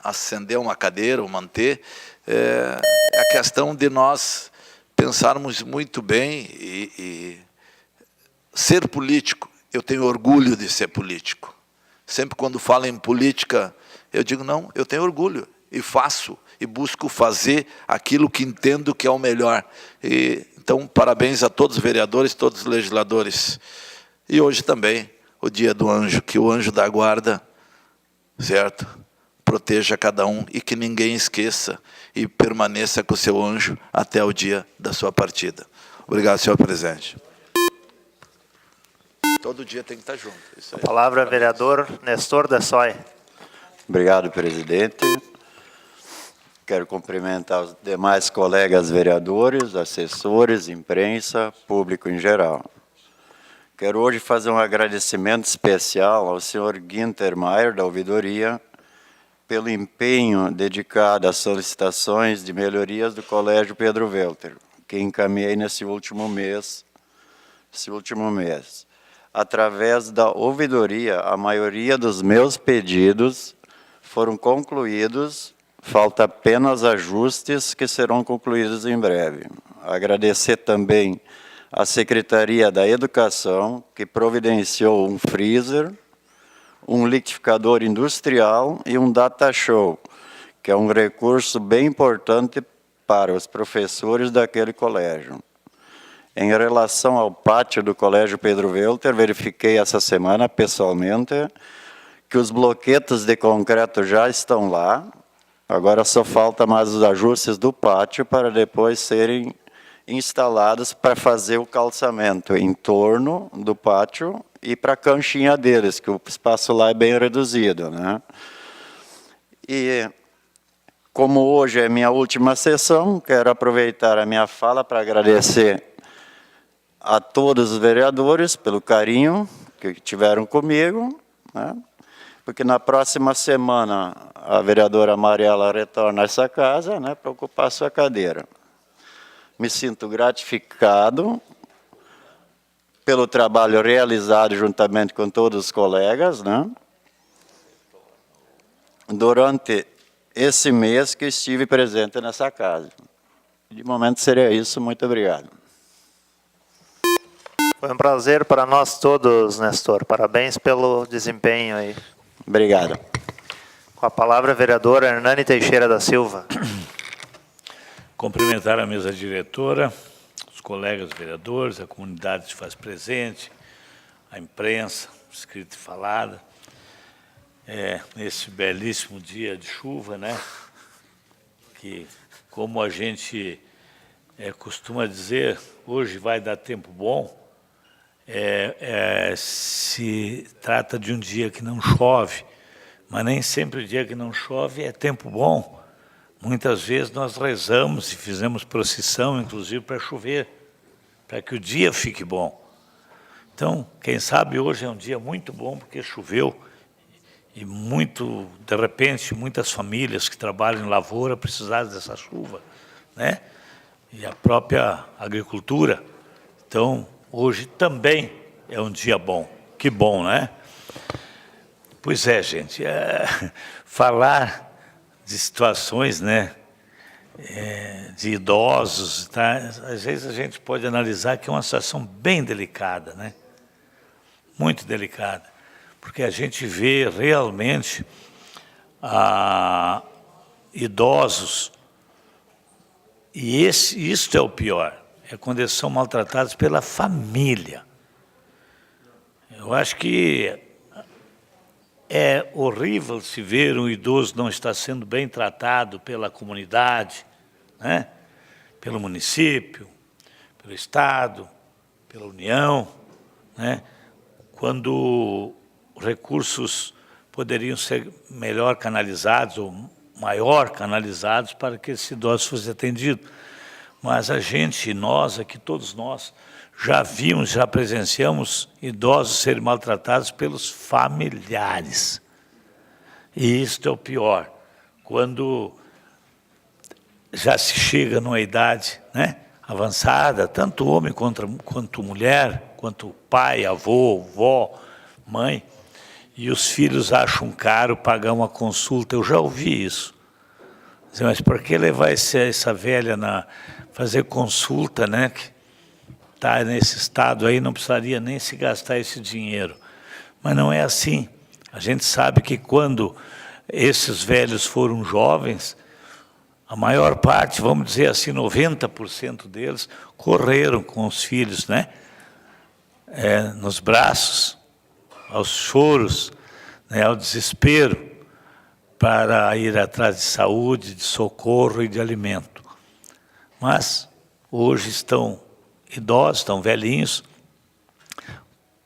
F: ascender uma cadeira ou manter, a questão de nós pensarmos muito bem e ser político eu tenho orgulho de ser político. Sempre quando falo em política, eu digo, não, eu tenho orgulho, e faço, e busco fazer aquilo que entendo que é o melhor. Então, parabéns a todos os vereadores, todos os legisladores. E hoje também, o dia do anjo, que o anjo da guarda, certo? Proteja cada um e que ninguém esqueça e permaneça com o seu anjo até o dia da sua partida. Obrigado, senhor presidente. Todo dia tem que estar junto. Isso aí.
A: A palavra, vereador Nestor Dessoy.
G: Obrigado, presidente. Quero cumprimentar os demais colegas vereadores, assessores, imprensa, público em geral. Quero hoje fazer um agradecimento especial ao senhor Guinter Maier, da Ouvidoria, pelo empenho dedicado às solicitações de melhorias do Colégio Pedro Welter, que encaminhei nesse último mês. Através da ouvidoria, a maioria dos meus pedidos foram concluídos, falta apenas ajustes que serão concluídos em breve. Agradecer também à Secretaria da Educação, que providenciou um freezer, um liquidificador industrial e um data show, que é um recurso bem importante para os professores daquele colégio. Em relação ao pátio do Colégio Pedro Welter, verifiquei essa semana, pessoalmente, que os bloquetos de concreto já estão lá. Agora só falta mais os ajustes do pátio para depois serem instalados para fazer o calçamento em torno do pátio e para a canchinha deles, que o espaço lá é bem reduzido, né? E como hoje é minha última sessão, quero aproveitar a minha fala para agradecer a todos os vereadores pelo carinho que tiveram comigo, né? Porque na próxima semana a vereadora Mariela retorna a essa casa, né, para ocupar a sua cadeira. Me sinto gratificado pelo trabalho realizado juntamente com todos os colegas, né, durante esse mês que estive presente nessa casa. De momento seria isso, muito obrigado.
A: Foi um prazer para nós todos, Nestor. Parabéns pelo desempenho aí.
G: Obrigado.
A: Com a palavra, vereador Hernani Teixeira da Silva.
H: Cumprimentar a mesa diretora, os colegas vereadores, a comunidade se faz presente, a imprensa, escrita e falada. Nesse belíssimo dia de chuva, né? Que, como a gente costuma dizer, hoje vai dar tempo bom. Se trata de um dia que não chove, mas nem sempre o dia que não chove é tempo bom. Muitas vezes nós rezamos e fizemos procissão, inclusive, para chover, para que o dia fique bom. Então, quem sabe hoje é um dia muito bom, porque choveu, e de repente, muitas famílias que trabalham em lavoura precisaram dessa chuva, né? E a própria agricultura. Então, hoje também é um dia bom. Que bom, né? Pois é, gente. Falar de situações, né, de idosos, tá? Às vezes a gente pode analisar que é uma situação bem delicada, né? Muito delicada. Porque a gente vê realmente idosos, e isso é o pior. É quando eles são maltratados pela família. Eu acho que é horrível se ver um idoso não estar sendo bem tratado pela comunidade, né? Pelo município, pelo Estado, pela União, né? Quando recursos poderiam ser melhor canalizados ou maior canalizados para que esse idoso fosse atendido. Mas a gente, nós aqui, todos nós, já vimos, já presenciamos idosos serem maltratados pelos familiares. E isso é o pior, quando já se chega numa idade, né, avançada, tanto homem quanto mulher, quanto pai, avô, vó, mãe, e os filhos acham caro pagar uma consulta. Eu já ouvi isso. Mas por que levar essa velha fazer consulta, né? está nesse estado aí, não precisaria nem se gastar esse dinheiro. Mas não é assim. A gente sabe que quando esses velhos foram jovens, a maior parte, vamos dizer assim, 90% deles, correram com os filhos, né? Nos braços, aos choros, né? Ao desespero, para ir atrás de saúde, de socorro e de alimento. Mas hoje estão idosos, estão velhinhos,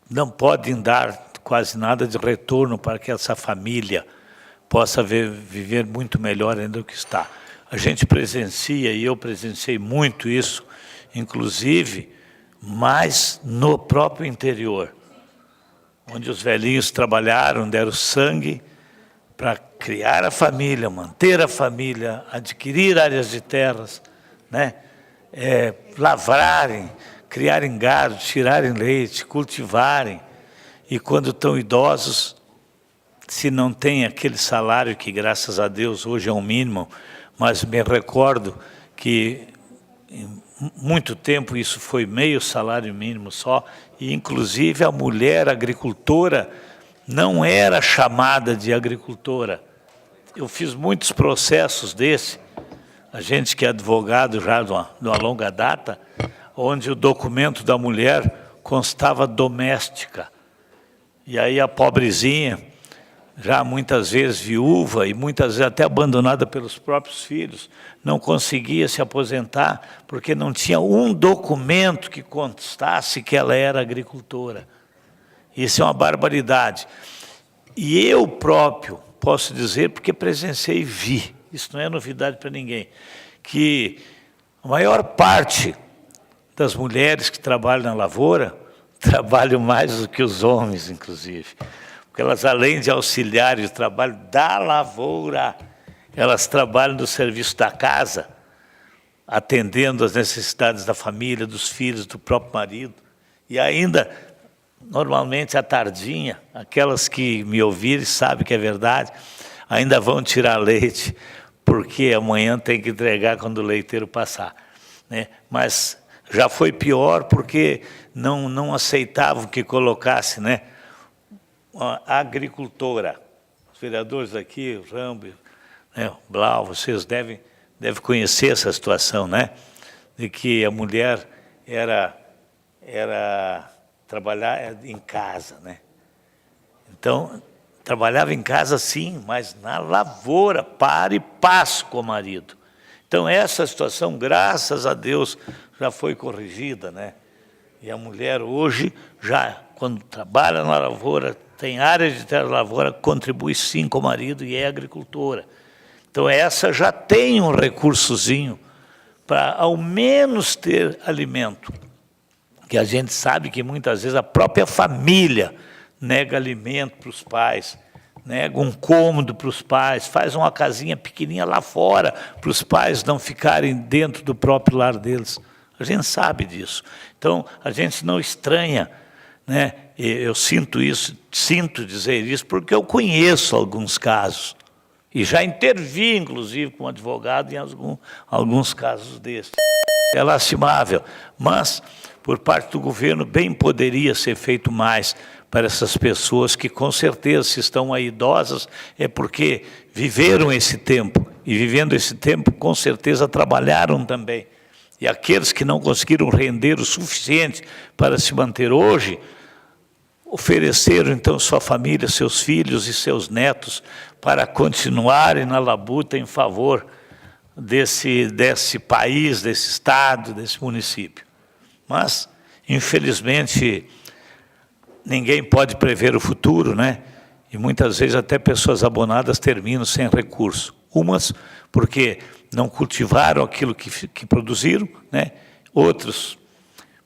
H: não podem dar quase nada de retorno para que essa família possa viver muito melhor ainda do que está. A gente presencia, e eu presenciei muito isso, inclusive, mais no próprio interior, onde os velhinhos trabalharam, deram sangue para criar a família, manter a família, adquirir áreas de terras, né? Lavrarem, criarem gado, tirarem leite, cultivarem. E quando estão idosos, se não tem aquele salário que, graças a Deus, hoje é um mínimo, mas me recordo que em muito tempo isso foi meio salário mínimo só, e inclusive a mulher agricultora não era chamada de agricultora. Eu fiz muitos processos desse, a gente que é advogado já de uma longa data, onde o documento da mulher constava doméstica. E aí a pobrezinha, já muitas vezes viúva e muitas vezes até abandonada pelos próprios filhos, não conseguia se aposentar porque não tinha um documento que constasse que ela era agricultora. Isso é uma barbaridade. E eu próprio posso dizer, porque presenciei e vi, isso não é novidade para ninguém, que a maior parte das mulheres que trabalham na lavoura trabalham mais do que os homens, inclusive. Porque elas, além de auxiliarem o trabalho da lavoura, elas trabalham no serviço da casa, atendendo às necessidades da família, dos filhos, do próprio marido. E ainda, normalmente, à tardinha, aquelas que me ouvirem sabem que é verdade, ainda vão tirar leite, porque amanhã tem que entregar quando o leiteiro passar, né? Mas já foi pior porque não aceitavam que colocasse, né, uma agricultora. Os vereadores aqui, o Rambo, né, o Blau, vocês devem conhecer essa situação, né? De que a mulher era trabalhar em casa, né? Então, trabalhava em casa sim, mas na lavoura, para e passo com o marido. Então, essa situação, graças a Deus, já foi corrigida, né? E a mulher hoje, já quando trabalha na lavoura, tem área de terra lavoura, contribui sim com o marido e é agricultora. Então, essa já tem um recursozinho para, ao menos, ter alimento. Que a gente sabe que, muitas vezes, a própria família nega alimento para os pais, nega um cômodo para os pais, faz uma casinha pequenininha lá fora para os pais não ficarem dentro do próprio lar deles. A gente sabe disso. Então, a gente não estranha, né? Eu sinto isso, sinto dizer isso, porque eu conheço alguns casos. E já intervi, inclusive, como advogado em alguns casos desses. É lastimável, mas, por parte do governo, bem poderia ser feito mais para essas pessoas que, com certeza, se estão aí idosas, é porque viveram esse tempo. E, vivendo esse tempo, com certeza, trabalharam também. E aqueles que não conseguiram render o suficiente para se manter hoje, ofereceram, então, sua família, seus filhos e seus netos para continuarem na labuta em favor desse país, desse estado, desse município. Mas, infelizmente, ninguém pode prever o futuro, né? E muitas vezes até pessoas abonadas terminam sem recurso. Umas porque não cultivaram aquilo que produziram, né? Outros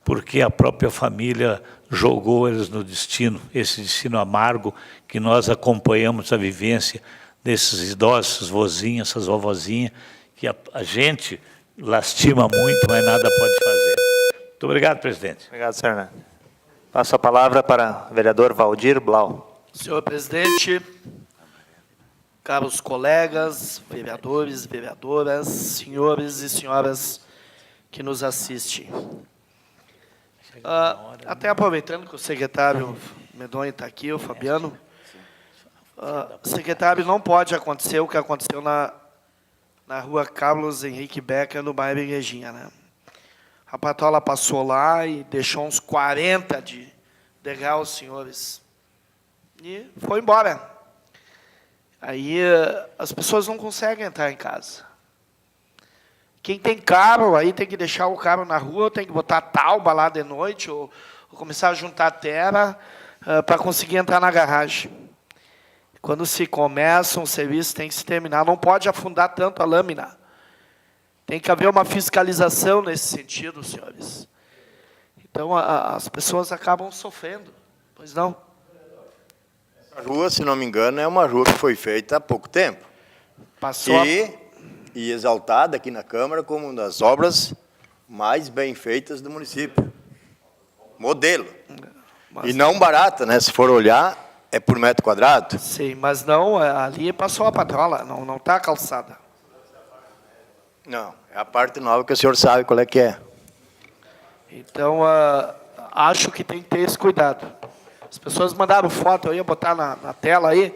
H: porque a própria família jogou eles no destino, esse destino amargo que nós acompanhamos a vivência desses idosos, essas vozinhas, essas vovozinhas, que a gente lastima muito, mas nada pode fazer. Muito obrigado, presidente.
A: Obrigado, senhor Hernando. Passo a palavra para o vereador Valdir Blau.
I: Senhor presidente, caros colegas, vereadores, vereadoras, senhores e senhoras que nos assistem. Até aproveitando que o secretário Medonho está aqui, o Fabiano, secretário, não pode acontecer o que aconteceu na rua Carlos Henrique Becker, no bairro Igrejinha, né? A patrola passou lá e deixou uns 40 de degraus, senhores, e foi embora. Aí as pessoas não conseguem entrar em casa. Quem tem carro, aí tem que deixar o carro na rua, tem que botar tauba lá de noite, ou começar a juntar terra para conseguir entrar na garagem. Quando se começa um serviço, tem que se terminar. Não pode afundar tanto a lâmina. Tem que haver uma fiscalização nesse sentido, senhores. Então, as pessoas acabam sofrendo. Pois não?
J: A rua, se não me engano, é uma rua que foi feita há pouco tempo.
I: Passou
J: E exaltada aqui na Câmara como uma das obras mais bem feitas do município. Modelo. E não barata, né? Se for olhar, é por metro quadrado.
I: Sim, mas não, ali passou a patrola, não está calçada.
J: Não, é a parte nova que o senhor sabe qual é que é.
I: Então, acho que tem que ter esse cuidado. As pessoas mandaram foto, eu ia botar na tela aí,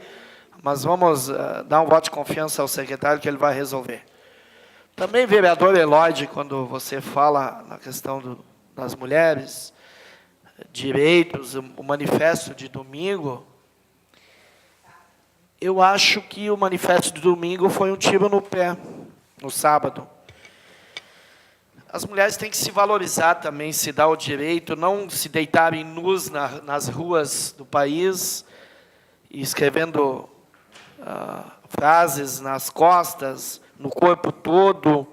I: mas vamos dar um voto de confiança ao secretário que ele vai resolver. Também, vereador Elóide, quando você fala na questão das mulheres, direitos, o manifesto de domingo, eu acho que o manifesto de domingo foi um tiro no pé, no sábado. As mulheres têm que se valorizar também, se dar o direito, não se deitarem nus nas ruas do país, escrevendo frases nas costas, no corpo todo.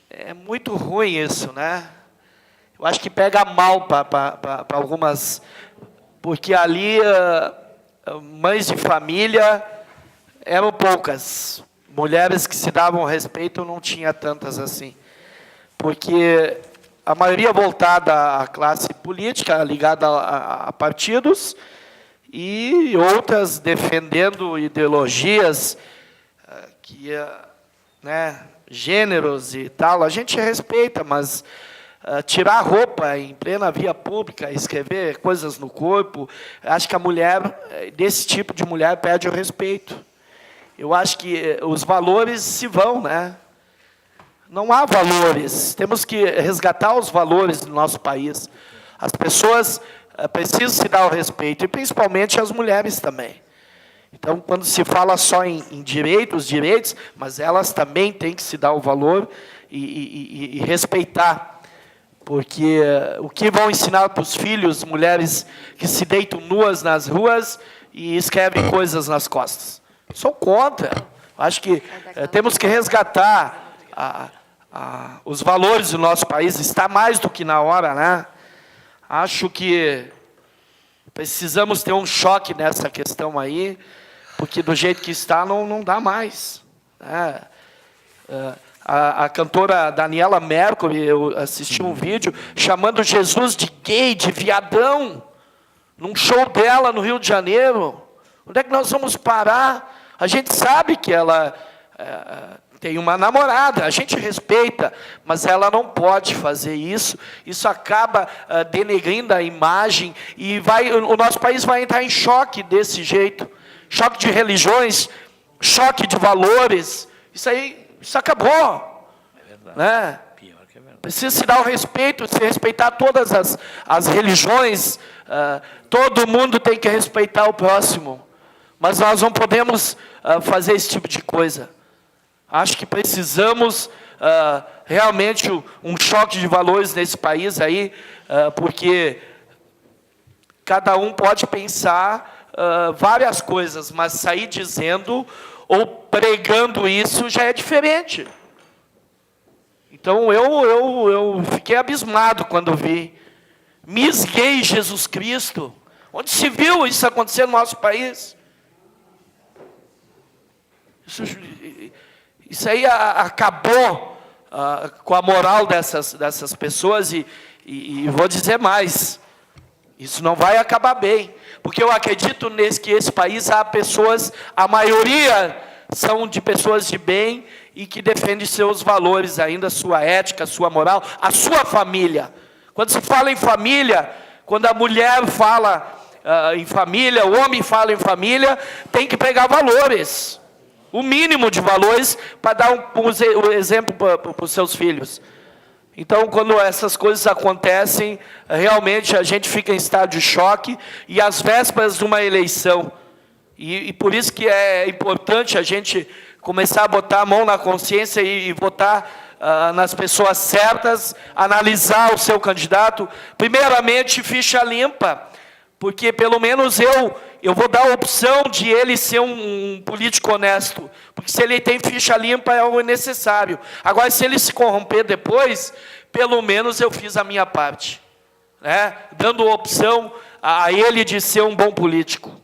I: É muito ruim isso, né? Eu acho que pega mal para algumas, porque ali mães de família eram poucas. Mulheres que se davam respeito não tinha tantas assim. Porque a maioria voltada à classe política, ligada a partidos, e outras defendendo ideologias, gêneros e tal. A gente respeita, mas tirar roupa em plena via pública, escrever coisas no corpo, acho que a mulher, desse tipo de mulher, perde o respeito. Eu acho que os valores se vão, né? Não há valores. Temos que resgatar os valores do nosso país. As pessoas precisam se dar o respeito, e principalmente as mulheres também. Então, quando se fala só em direitos, mas elas também têm que se dar o valor e respeitar. Porque o que vão ensinar para os filhos, mulheres que se deitam nuas nas ruas e escrevem coisas nas costas? Sou contra. Acho que temos que resgatar os valores do nosso país. Está mais do que na hora, né? Acho que precisamos ter um choque nessa questão aí, porque do jeito que está não dá mais. Né? A cantora Daniela Mercury, eu assisti um vídeo chamando Jesus de gay, de viadão, num show dela no Rio de Janeiro. Onde é que nós vamos parar? A gente sabe que ela tem uma namorada, a gente respeita, mas ela não pode fazer isso. Isso acaba denegrindo a imagem e o nosso país vai entrar em choque desse jeito. Choque de religiões, choque de valores. Isso acabou. É verdade. Né? Pior que é verdade. Precisa se dar o respeito, se respeitar todas as religiões. Todo mundo tem que respeitar o próximo. Mas nós não podemos fazer esse tipo de coisa. Acho que precisamos realmente um choque de valores nesse país aí, porque cada um pode pensar várias coisas, mas sair dizendo ou pregando isso já é diferente. Então eu fiquei abismado quando vi Miss Gay Jesus Cristo. Onde se viu isso acontecer no nosso país? Isso aí acabou com a moral dessas pessoas e vou dizer mais, isso não vai acabar bem, porque eu acredito que esse país há pessoas, a maioria são de pessoas de bem e que defendem seus valores ainda, sua ética, sua moral, a sua família. Quando se fala em família, quando a mulher fala em família, o homem fala em família, tem que pegar valores. O mínimo de valores para dar um exemplo para os seus filhos. Então, quando essas coisas acontecem, realmente a gente fica em estado de choque, e às vésperas de uma eleição. E por isso que é importante a gente começar a botar a mão na consciência e votar nas pessoas certas, analisar o seu candidato. Primeiramente, ficha limpa, porque pelo menos eu vou dar a opção de ele ser um político honesto, porque se ele tem ficha limpa é o necessário. Agora, se ele se corromper depois, pelo menos eu fiz a minha parte, né? Dando opção a ele de ser um bom político.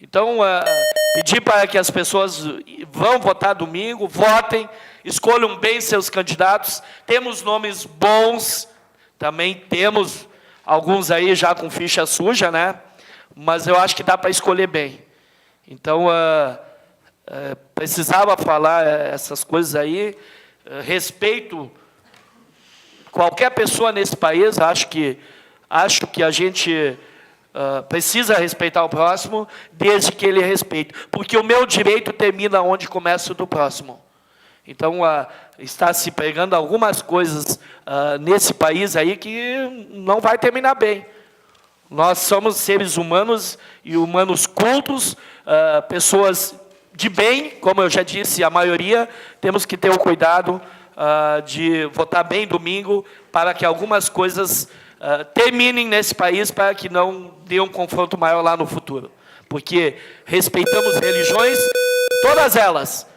I: Então, pedir para que as pessoas vão votar domingo, votem, escolham bem seus candidatos. Temos nomes bons, também temos alguns aí já com ficha suja, né? Mas eu acho que dá para escolher bem. Então, precisava falar essas coisas aí. Respeito qualquer pessoa nesse país. Acho que a gente precisa respeitar o próximo, desde que ele respeite. Porque o meu direito termina onde começa o do próximo. Então, está se pregando algumas coisas nesse país aí que não vai terminar bem. Nós somos seres humanos e humanos cultos, pessoas de bem, como eu já disse, a maioria, temos que ter o cuidado de votar bem domingo, para que algumas coisas terminem nesse país, para que não dê um confronto maior lá no futuro. Porque respeitamos religiões, todas elas,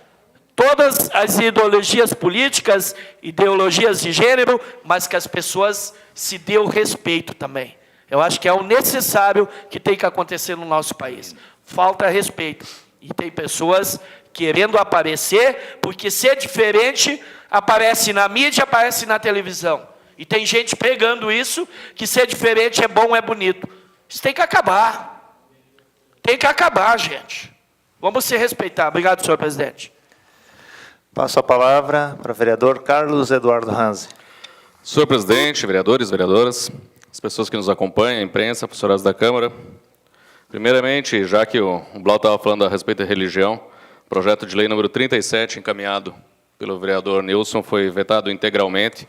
I: todas as ideologias políticas, ideologias de gênero, mas que as pessoas se dêem o respeito também. Eu acho que é o necessário que tem que acontecer no nosso país. Falta respeito. E tem pessoas querendo aparecer, porque ser diferente aparece na mídia, aparece na televisão. E tem gente pregando isso, que ser diferente é bom, é bonito. Isso tem que acabar. Tem que acabar, gente. Vamos se respeitar. Obrigado, senhor presidente.
A: Passo a palavra para o vereador Carlos Eduardo Ranzi.
K: Senhor presidente, vereadores, vereadoras, as pessoas que nos acompanham, a imprensa, funcionários da Câmara. Primeiramente, já que o Blau estava falando a respeito da religião, o projeto de lei número 37, encaminhado pelo vereador Nilson, foi vetado integralmente.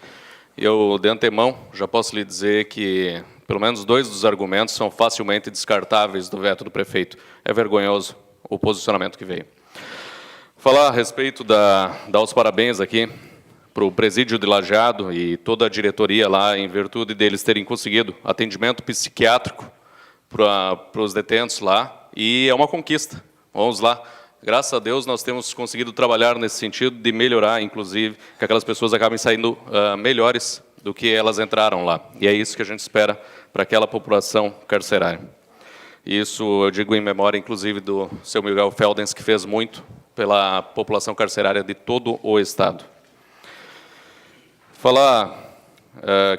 K: Eu, de antemão, já posso lhe dizer que pelo menos 2 dos argumentos são facilmente descartáveis do veto do prefeito. É vergonhoso o posicionamento que veio. Falar a respeito dar os parabéns aqui para o presídio de Lajeado e toda a diretoria lá, em virtude deles terem conseguido atendimento psiquiátrico para os detentos lá, e é uma conquista. Vamos lá. Graças a Deus nós temos conseguido trabalhar nesse sentido de melhorar, inclusive, que aquelas pessoas acabem saindo melhores do que elas entraram lá. E é isso que a gente espera para aquela população carcerária. Isso eu digo em memória, inclusive, do seu Miguel Feldens, que fez muito pela população carcerária de todo o Estado. Falar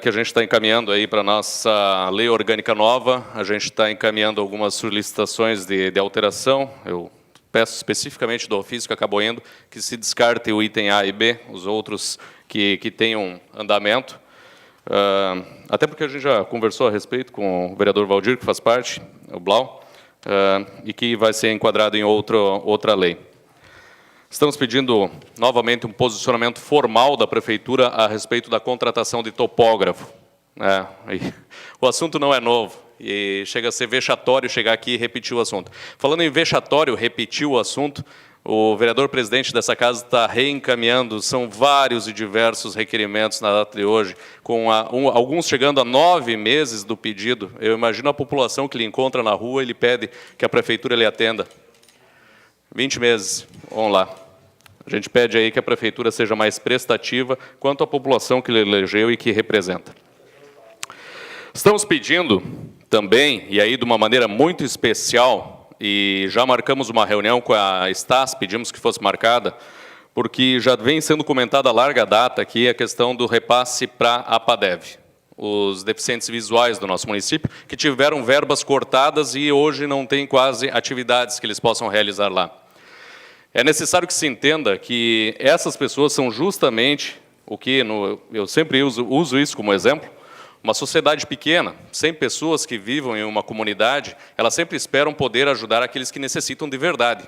K: que a gente está encaminhando aí para a nossa lei orgânica nova, a gente está encaminhando algumas solicitações de alteração. Eu peço especificamente do ofício que acabou indo, que se descarte o item A e B, os outros que tenham andamento. Até porque a gente já conversou a respeito com o vereador Valdir, que faz parte, o Blau, e que vai ser enquadrado em outra lei. Estamos pedindo novamente um posicionamento formal da Prefeitura a respeito da contratação de topógrafo. O assunto não é novo, e chega a ser vexatório chegar aqui e repetir o assunto. Falando em vexatório, repetir o assunto, o vereador presidente dessa casa está reencaminhando, são vários e diversos requerimentos na data de hoje, com alguns chegando a 9 meses do pedido. Eu imagino a população que ele encontra na rua, ele pede que a Prefeitura lhe atenda. 20 meses, vamos lá. A gente pede aí que a Prefeitura seja mais prestativa quanto à população que ele elegeu e que representa. Estamos pedindo também, e aí de uma maneira muito especial, e já marcamos uma reunião com a Stas, pedimos que fosse marcada, porque já vem sendo comentada a larga data aqui a questão do repasse para a APADEV, os deficientes visuais do nosso município, que tiveram verbas cortadas e hoje não tem quase atividades que eles possam realizar lá. É necessário que se entenda que essas pessoas são justamente o que, eu sempre uso isso como exemplo, Uma sociedade pequena, 100 pessoas que vivam em uma comunidade, elas sempre esperam poder ajudar aqueles que necessitam de verdade.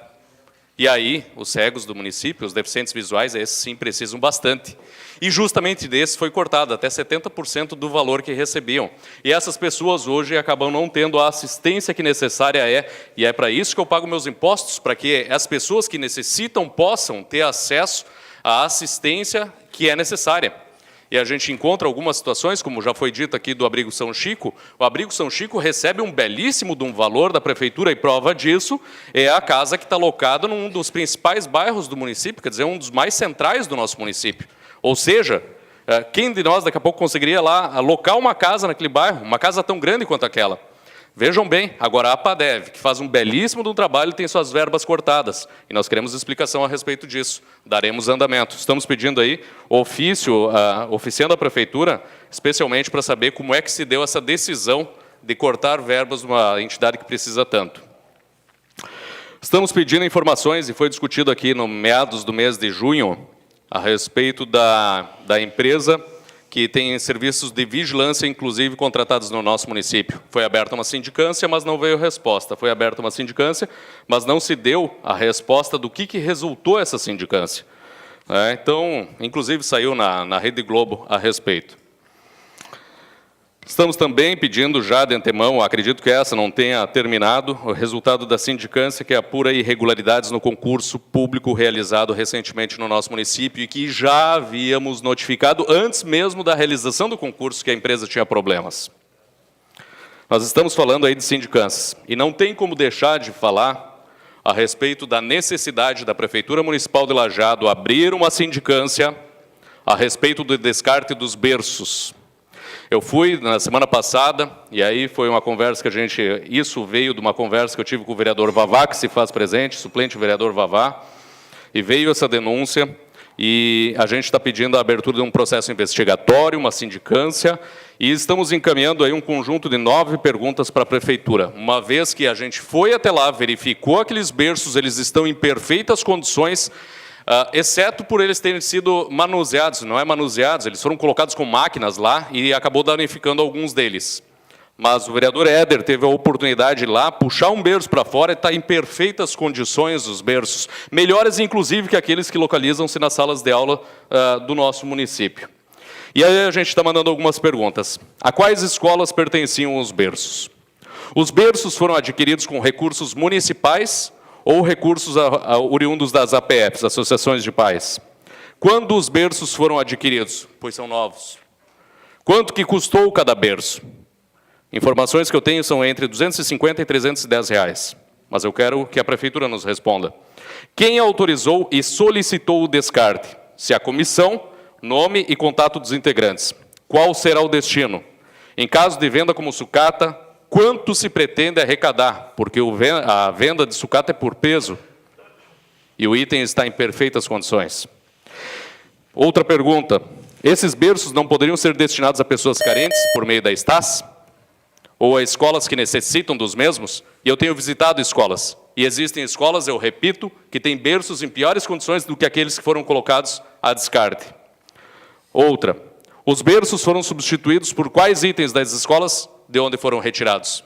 K: E aí, os cegos do município, os deficientes visuais, esses sim precisam bastante. E justamente desse foi cortado até 70% do valor que recebiam. E essas pessoas hoje acabam não tendo a assistência que necessária é, e é para isso que eu pago meus impostos, para que as pessoas que necessitam possam ter acesso à assistência que é necessária. E a gente encontra algumas situações, como já foi dito aqui do Abrigo São Chico. O Abrigo São Chico recebe um belíssimo de um valor da prefeitura, e prova disso é a casa que está locada num dos principais bairros do município, quer dizer, um dos mais centrais do nosso município. Ou seja, quem de nós daqui a pouco conseguiria lá alocar uma casa naquele bairro, uma casa tão grande quanto aquela? Vejam bem, agora a APADEV, que faz um belíssimo de um trabalho, tem suas verbas cortadas. E nós queremos explicação a respeito disso. Daremos andamento. Estamos pedindo aí ofício, oficiando a prefeitura, especialmente para saber como é que se deu essa decisão de cortar verbas de uma entidade que precisa tanto. Estamos pedindo informações, e foi discutido aqui no meados do mês de junho, a respeito da empresa que tem serviços de vigilância, inclusive, contratados no nosso município. Foi aberta uma sindicância, mas não veio resposta. Foi aberta uma sindicância, mas não se deu a resposta do que resultou essa sindicância. Então, inclusive, saiu na Rede Globo a respeito. Estamos também pedindo já de antemão, acredito que essa não tenha terminado, o resultado da sindicância que apura irregularidades no concurso público realizado recentemente no nosso município e que já havíamos notificado antes mesmo da realização do concurso que a empresa tinha problemas. Nós estamos falando aí de sindicâncias e não tem como deixar de falar a respeito da necessidade da Prefeitura Municipal de Lajeado abrir uma sindicância a respeito do descarte dos berços. Eu fui na semana passada, e aí foi uma conversa que isso veio de uma conversa que eu tive com o vereador Vavá, que se faz presente, suplente vereador Vavá, e veio essa denúncia, e a gente está pedindo a abertura de um processo investigatório, uma sindicância, e estamos encaminhando aí um conjunto de 9 perguntas para a prefeitura. Uma vez que a gente foi até lá, verificou aqueles berços, eles estão em perfeitas condições, exceto por eles terem sido manuseados, não é manuseados, eles foram colocados com máquinas lá e acabou danificando alguns deles. Mas o vereador Éder teve a oportunidade de ir lá, puxar um berço para fora e está em perfeitas condições os berços, melhores inclusive que aqueles que localizam-se nas salas de aula do nosso município. E aí a gente está mandando algumas perguntas. A quais escolas pertenciam os berços? Os berços foram adquiridos com recursos municipais ou recursos oriundos das APFs, Associações de Pais? Quando os berços foram adquiridos? Pois são novos. Quanto que custou cada berço? Informações que eu tenho são entre R$ 250 e R$ 310 reais, mas eu quero que a prefeitura nos responda. Quem autorizou e solicitou o descarte? Se a comissão, nome e contato dos integrantes. Qual será o destino? Em caso de venda como sucata, quanto se pretende arrecadar? Porque a venda de sucata é por peso e o item está em perfeitas condições. Outra pergunta. Esses berços não poderiam ser destinados a pessoas carentes por meio da Estas? Ou a escolas que necessitam dos mesmos? E eu tenho visitado escolas. E existem escolas, eu repito, que têm berços em piores condições do que aqueles que foram colocados a descarte. Outra. Os berços foram substituídos por quais itens das escolas de onde foram retirados?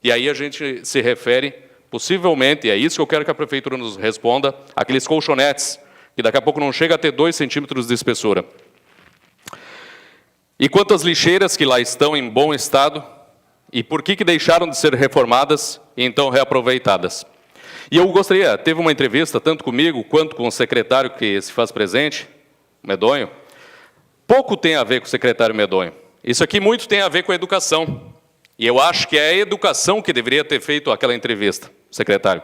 K: E aí a gente se refere, possivelmente, e é isso que eu quero que a prefeitura nos responda, aqueles colchonetes, que daqui a pouco não chega a ter 2 centímetros de espessura. E quantas lixeiras que lá estão em bom estado, e por que deixaram de ser reformadas e então reaproveitadas? E eu gostaria, teve uma entrevista, tanto comigo quanto com o secretário que se faz presente, Medonho. Pouco tem a ver com o secretário Medonho. Isso aqui muito tem a ver com a educação. E eu acho que é a educação que deveria ter feito aquela entrevista, secretário.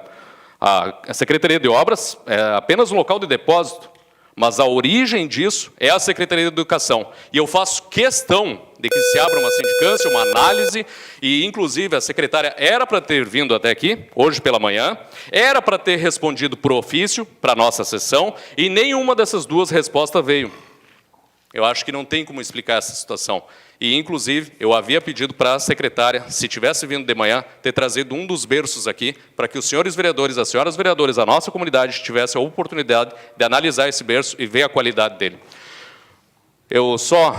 K: A Secretaria de Obras é apenas um local de depósito, mas a origem disso é a Secretaria de Educação. E eu faço questão de que se abra uma sindicância, uma análise, e inclusive a secretária era para ter vindo até aqui, hoje pela manhã, era para ter respondido por ofício para a nossa sessão, e nenhuma dessas 2 respostas veio. Eu acho que não tem como explicar essa situação. E, inclusive, eu havia pedido para a secretária, se tivesse vindo de manhã, ter trazido um dos berços aqui, para que os senhores vereadores, as senhoras vereadoras, a nossa comunidade, tivessem a oportunidade de analisar esse berço e ver a qualidade dele. Eu só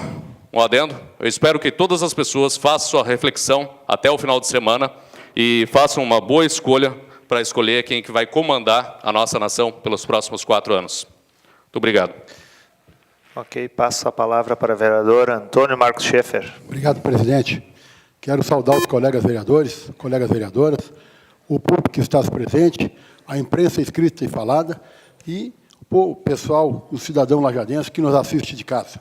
K: um adendo. Eu espero que todas as pessoas façam sua reflexão até o final de semana e façam uma boa escolha para escolher quem que vai comandar a nossa nação pelos próximos 4 anos. Muito obrigado.
A: Ok, passo a palavra para o vereador Antônio Marcos Schaeffer.
L: Obrigado, presidente. Quero saudar os colegas vereadores, colegas vereadoras, o público que está presente, a imprensa escrita e falada e o pessoal, o cidadão lajadense que nos assiste de casa.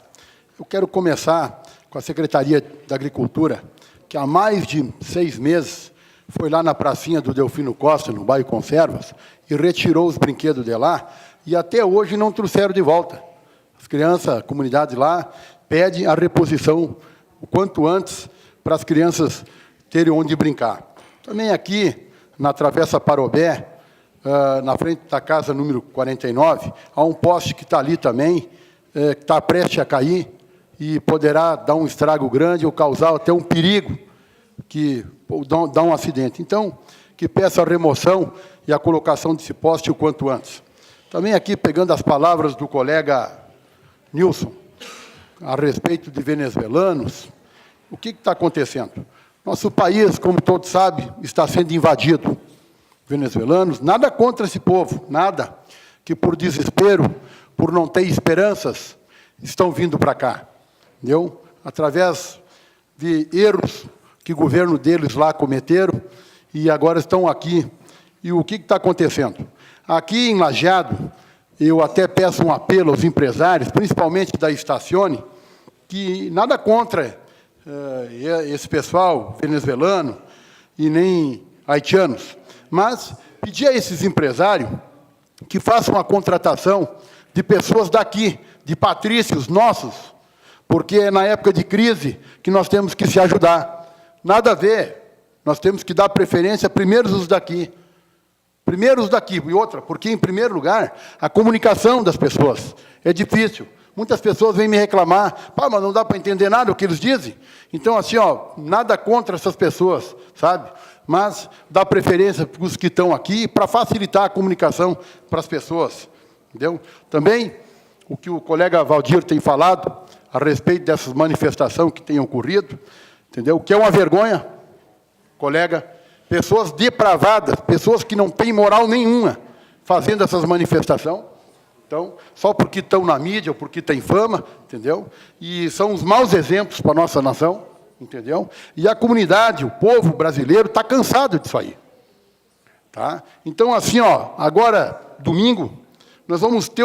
L: Eu quero começar com a Secretaria da Agricultura, que há mais de 6 meses foi lá na pracinha do Delfino Costa, no bairro Conservas, e retirou os brinquedos de lá, e até hoje não trouxeram de volta. As crianças, a comunidade lá, pede a reposição o quanto antes para as crianças terem onde brincar. Também aqui, na Travessa Parobé, na frente da casa número 49, há um poste que está ali também, que está prestes a cair, e poderá dar um estrago grande ou causar até um perigo, que dá um acidente. Então, que peça a remoção e a colocação desse poste o quanto antes. Também aqui, pegando as palavras do colega Nilson, a respeito de venezuelanos, o que está acontecendo? Nosso país, como todos sabem, está sendo invadido. Venezuelanos, nada contra esse povo, nada, que por desespero, por não ter esperanças, estão vindo para cá. Entendeu? Através de erros que o governo deles lá cometeram, e agora estão aqui. E o que está acontecendo? Aqui em Lajeado, eu até peço um apelo aos empresários, principalmente da Estacione, que nada contra esse pessoal venezuelano e nem haitianos, mas pedir a esses empresários que façam a contratação de pessoas daqui, de patrícios nossos, porque é na época de crise que nós temos que se ajudar. Nada a ver, nós temos que dar preferência primeiro os daqui. Primeiro os daqui, e outra, porque, em primeiro lugar, a comunicação das pessoas é difícil. Muitas pessoas vêm me reclamar, pá, mas não dá para entender nada o que eles dizem. Então, assim, ó, nada contra essas pessoas, sabe? Mas dá preferência para os que estão aqui para facilitar a comunicação para as pessoas. Entendeu? Também, o que o colega Valdir tem falado a respeito dessas manifestações que têm ocorrido, entendeu? Que é uma vergonha, colega, pessoas depravadas, pessoas que não têm moral nenhuma, fazendo essas manifestações. Então, só porque estão na mídia, ou porque têm fama, entendeu? E são os maus exemplos para a nossa nação, entendeu? E a comunidade, o povo brasileiro, está cansado disso aí. Tá? Então, assim, ó, agora, domingo, nós vamos ter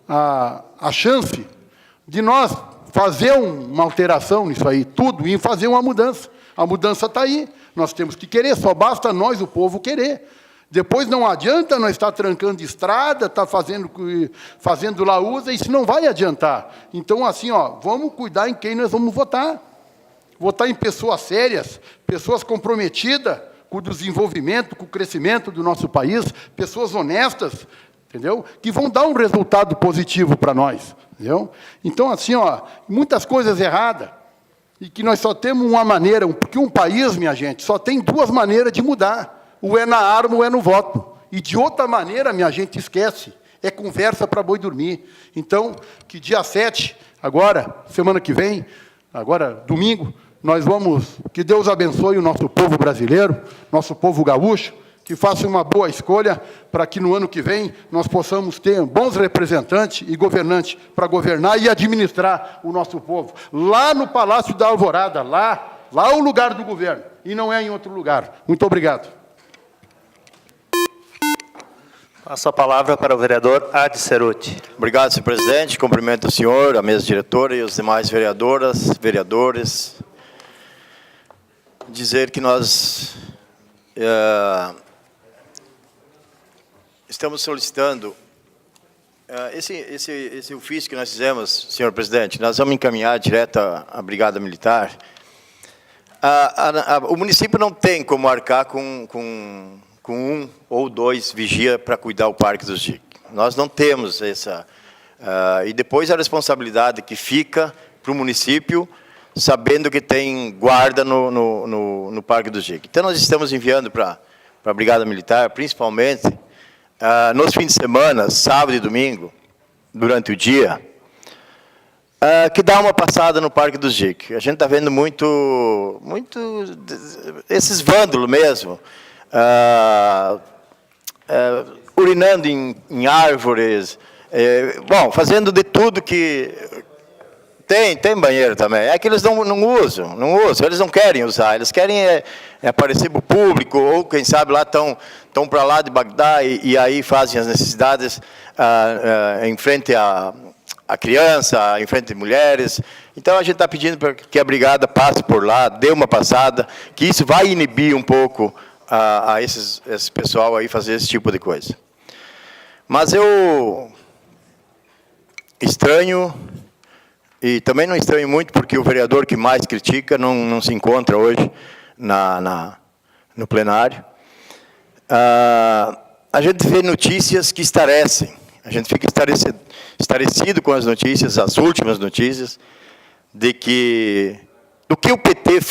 L: a chance de nós fazer uma alteração nisso aí, tudo, e fazer uma mudança. A mudança está aí, nós temos que querer, só basta nós, o povo, querer. Depois não adianta nós estar trancando estrada, estar fazendo laúza, isso não vai adiantar. Então, assim, ó, vamos cuidar em quem nós vamos votar. Votar em pessoas sérias, pessoas comprometidas com o desenvolvimento, com o crescimento do nosso país, pessoas honestas, entendeu? Que vão dar um resultado positivo para nós. Entendeu? Então, assim, ó, muitas coisas erradas, e que nós só temos uma maneira, porque um país, minha gente, só tem 2 maneiras de mudar. Ou é na arma ou é no voto. E de outra maneira, minha gente, esquece. É conversa para boi dormir. Então, que dia 7, agora, semana que vem, agora, domingo, nós vamos, que Deus abençoe o nosso povo brasileiro, nosso povo gaúcho, que faça uma boa escolha para que no ano que vem nós possamos ter bons representantes e governantes para governar e administrar o nosso povo. Lá no Palácio da Alvorada, lá é o lugar do governo, e não é em outro lugar. Muito obrigado.
A: Passo a palavra para o vereador Adi Ceruti.
J: Obrigado, senhor presidente. Cumprimento o senhor, a mesa diretora e os demais vereadoras, vereadores. Dizer que nós estamos solicitando esse ofício que nós fizemos, senhor presidente, nós vamos encaminhar direto à Brigada Militar. O município não tem como arcar com 1 ou 2 vigia para cuidar do Parque dos Jic. Nós não temos essa... e depois a responsabilidade que fica para o município, sabendo que tem guarda no Parque dos Jic. Então, nós estamos enviando para a Brigada Militar, principalmente, nos fins de semana, sábado e domingo, durante o dia, que dá uma passada no Parque do Jic. A gente está vendo muito esses vândalos mesmo, urinando em árvores, bom, fazendo de tudo que... Tem banheiro também. É que eles não usam, eles não querem usar, eles querem aparecer para o público, ou quem sabe lá estão para lá de Bagdá e aí fazem as necessidades em frente a criança, em frente a mulheres. Então a gente está pedindo para que a brigada passe por lá, dê uma passada, que isso vai inibir um pouco esse pessoal aí fazer esse tipo de coisa. Mas eu estranho, e também não estranho muito, porque o vereador que mais critica não se encontra hoje no plenário. A gente vê notícias que estarecem, a gente fica estarecido com as notícias, as últimas notícias, do que o PT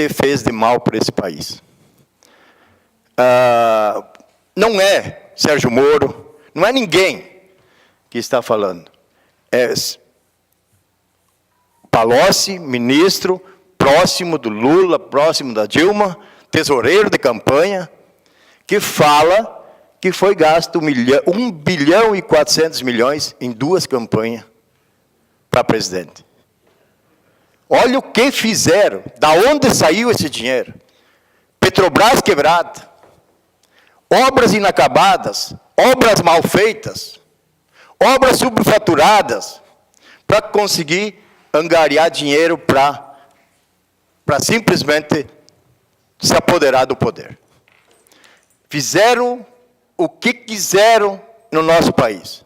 J: fez, de mal para esse país. Não é Sérgio Moro, não é ninguém que está falando. É Palocci, ministro, próximo do Lula, próximo da Dilma, tesoureiro de campanha, que fala que foi gasto 1 bilhão e 400 milhões em 2 campanhas para presidente. Olha o que fizeram, da onde saiu esse dinheiro. Petrobras quebrada, obras inacabadas, obras mal feitas, obras subfaturadas, para conseguir angariar dinheiro para simplesmente se apoderar do poder. Fizeram o que quiseram no nosso país.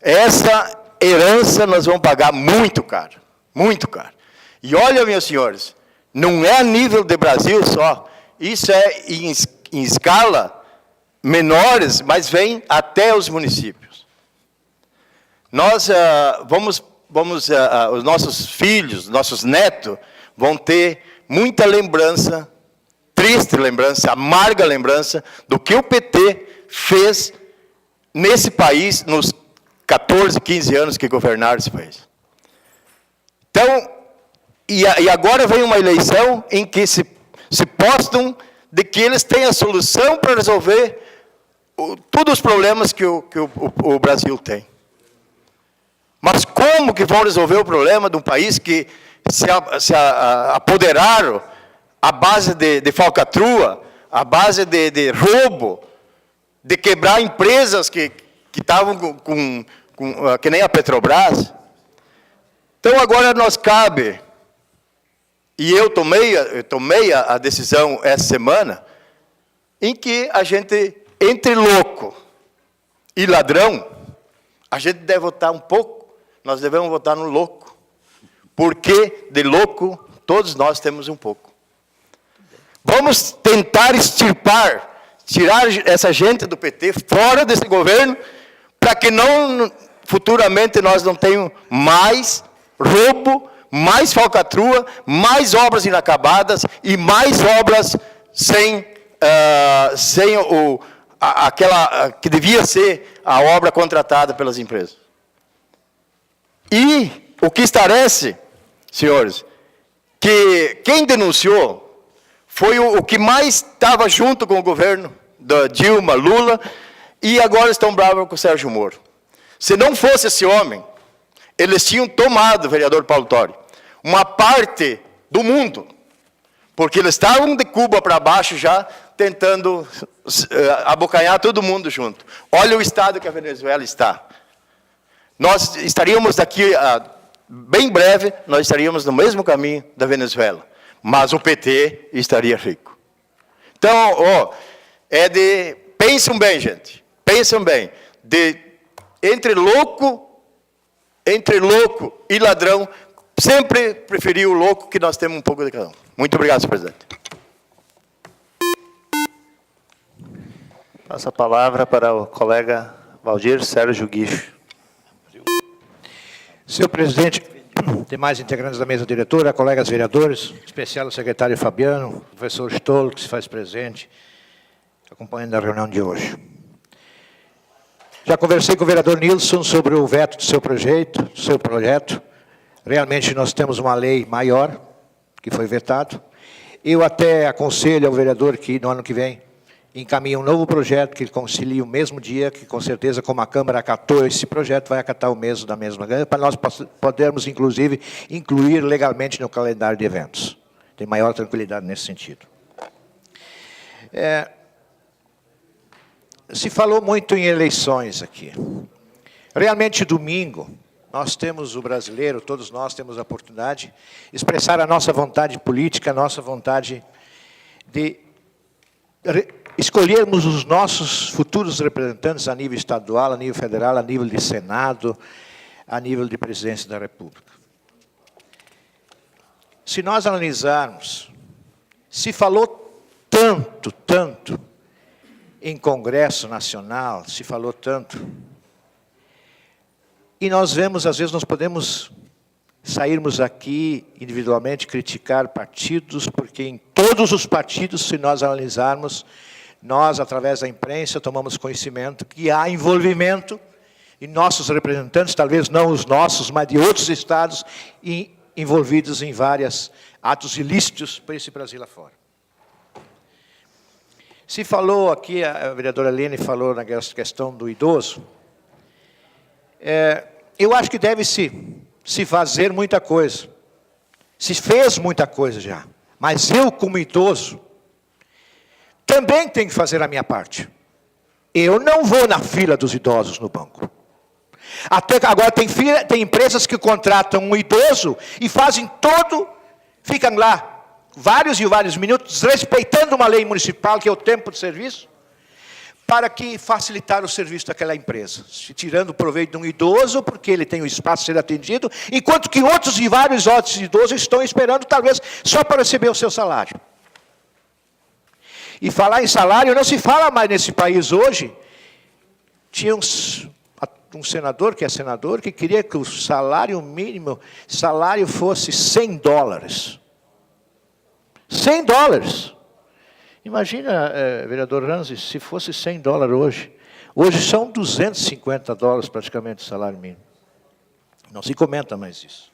J: Essa herança nós vamos pagar muito caro, muito caro. E olha, meus senhores, não é a nível de Brasil só, isso é em escala menores, mas vem até os municípios. Nós os nossos filhos, nossos netos, vão ter muita lembrança, triste lembrança, amarga lembrança, do que o PT fez nesse país, nos 14, 15 anos que governaram esse país. Então, e agora vem uma eleição em que se postam de que eles têm a solução para resolver todos os problemas que o Brasil tem. Mas como que vão resolver o problema de um país que se apoderaram à base de falcatrua, à base de roubo, de quebrar empresas que estavam que nem a Petrobras? Então agora nós cabe, e eu tomei a decisão essa semana, em que a gente, entre louco e ladrão, a gente deve votar um pouco. Nós devemos votar no louco, porque de louco todos nós temos um pouco. Vamos tentar tirar essa gente do PT fora desse governo, para que futuramente nós não tenhamos mais roubo, mais falcatrua, mais obras inacabadas e mais obras sem aquela que devia ser a obra contratada pelas empresas. E o que estarece, senhores, que quem denunciou foi o que mais estava junto com o governo da Dilma, Lula, e agora estão bravos com o Sérgio Moro. Se não fosse esse homem, eles tinham tomado, vereador Paulo Tori, uma parte do mundo, porque eles estavam de Cuba para baixo já, tentando abocanhar todo mundo junto. Olha o estado que a Venezuela está. Nós estaríamos daqui, bem breve, nós estaríamos no mesmo caminho da Venezuela, mas o PT estaria rico. Então, pensem bem, gente, pensem bem, entre louco e ladrão, sempre preferi o louco, que nós temos um pouco de cada um. Muito obrigado, senhor presidente.
A: Passo a palavra para o colega Valdir Sérgio Guicho.
M: Senhor presidente, demais integrantes da mesa diretora, colegas vereadores, em especial o secretário Fabiano, o professor Stolo, que se faz presente, acompanhando a reunião de hoje. Já conversei com o vereador Nilson sobre o veto do seu projeto. Realmente nós temos uma lei maior, que foi vetado. Eu até aconselho ao vereador que no ano que vem encaminhe um novo projeto que concilie o mesmo dia, que com certeza, como a Câmara acatou esse projeto, vai acatar o mesmo da mesma maneira, para nós podermos, inclusive, incluir legalmente no calendário de eventos. Tem maior tranquilidade nesse sentido. Se falou muito em eleições aqui. Realmente, domingo, nós temos o brasileiro, todos nós temos a oportunidade de expressar a nossa vontade política, a nossa vontade de escolhermos os nossos futuros representantes a nível estadual, a nível federal, a nível de Senado, a nível de presidência da República. Se nós analisarmos, se falou tanto em Congresso Nacional, se falou tanto, e nós vemos, às vezes, nós podemos sairmos aqui individualmente, criticar partidos, porque em todos os partidos, se nós analisarmos, nós, através da imprensa, tomamos conhecimento que há envolvimento e nossos representantes, talvez não os nossos, mas de outros estados, envolvidos em vários atos ilícitos para esse Brasil afora. Se falou aqui, a vereadora Helene falou na questão do idoso, eu acho que deve-se fazer muita coisa. Se fez muita coisa já. Mas eu, como idoso, também tenho que fazer a minha parte. Eu não vou na fila dos idosos no banco. Até agora tem empresas que contratam um idoso e fazem ficam lá vários e vários minutos, respeitando uma lei municipal, que é o tempo de serviço, para que facilitar o serviço daquela empresa, tirando proveito de um idoso, porque ele tem o espaço para ser atendido, enquanto que vários outros idosos estão esperando, talvez, só para receber o seu salário. E falar em salário, não se fala mais nesse país hoje. Tinha um senador, que é senador, que queria que o salário mínimo, fosse $100. $100. Imagina, vereador Ranzi, se fosse $100 hoje. Hoje são $250 praticamente o salário mínimo. Não se comenta mais isso.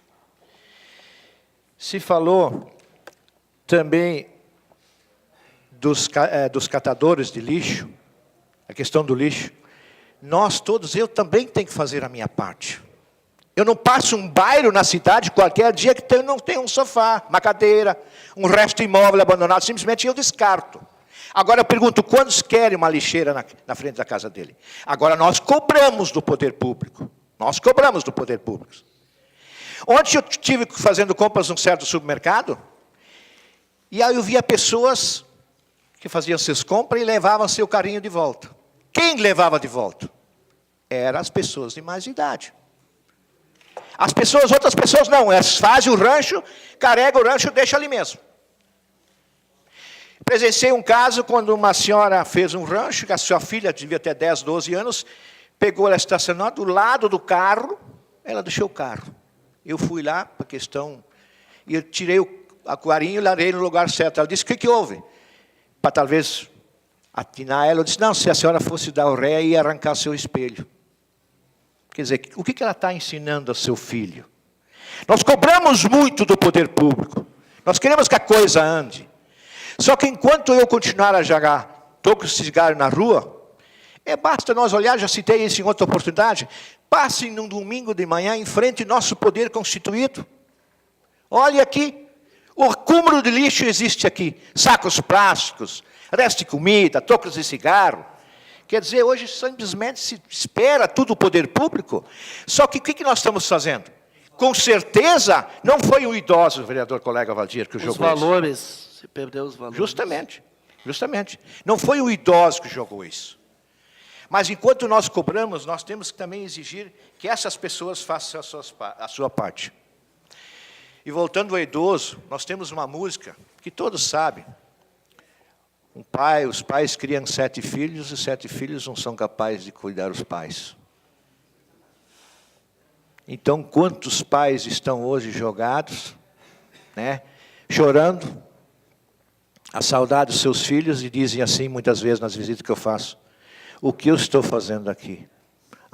M: Se falou também dos catadores de lixo, a questão do lixo. Nós todos, eu também tenho que fazer a minha parte. Eu não passo um bairro na cidade qualquer dia que não tem um sofá, uma cadeira, um resto imóvel abandonado, simplesmente eu descarto. Agora eu pergunto, quantos querem uma lixeira na frente da casa dele? Agora nós cobramos do poder público. Nós cobramos do poder público. Ontem eu estive fazendo compras num certo supermercado, e aí eu via pessoas que faziam suas compras e levavam seu carrinho de volta. Quem levava de volta? Eram as pessoas de mais idade. Outras pessoas não, elas fazem o rancho, carregam o rancho e deixam ali mesmo. Presenciei um caso quando uma senhora fez um rancho, que a sua filha devia ter 10, 12 anos, pegou ela estacionada do lado do carro, ela deixou o carro. Eu fui lá para a questão, e eu tirei o aquarinho e larguei no lugar certo. Ela disse, o que houve? Para talvez atinar ela, eu disse, não, se a senhora fosse dar o ré, ia arrancar seu espelho. Quer dizer, o que ela está ensinando ao seu filho? Nós cobramos muito do poder público. Nós queremos que a coisa ande. Só que enquanto eu continuar a jogar toco de cigarro na rua, basta nós olhar, já citei isso em outra oportunidade, passem num domingo de manhã em frente ao nosso poder constituído. Olhe aqui, o acúmulo de lixo existe aqui. Sacos plásticos, resto de comida, tocos de cigarro. Quer dizer, hoje simplesmente se espera tudo o poder público. Só que o que nós estamos fazendo? Com certeza, não foi o idoso, o vereador colega Valdir, que jogou isso.
I: Os valores, se perdeu os valores.
M: Justamente. Não foi o idoso que jogou isso. Mas enquanto nós cobramos, nós temos que também exigir que essas pessoas façam a sua parte. E voltando ao idoso, nós temos uma música que todos sabem. Os pais criam 7 filhos e 7 filhos não são capazes de cuidar dos pais. Então, quantos pais estão hoje jogados, chorando a saudade dos seus filhos e dizem assim muitas vezes nas visitas que eu faço, o que eu estou fazendo aqui?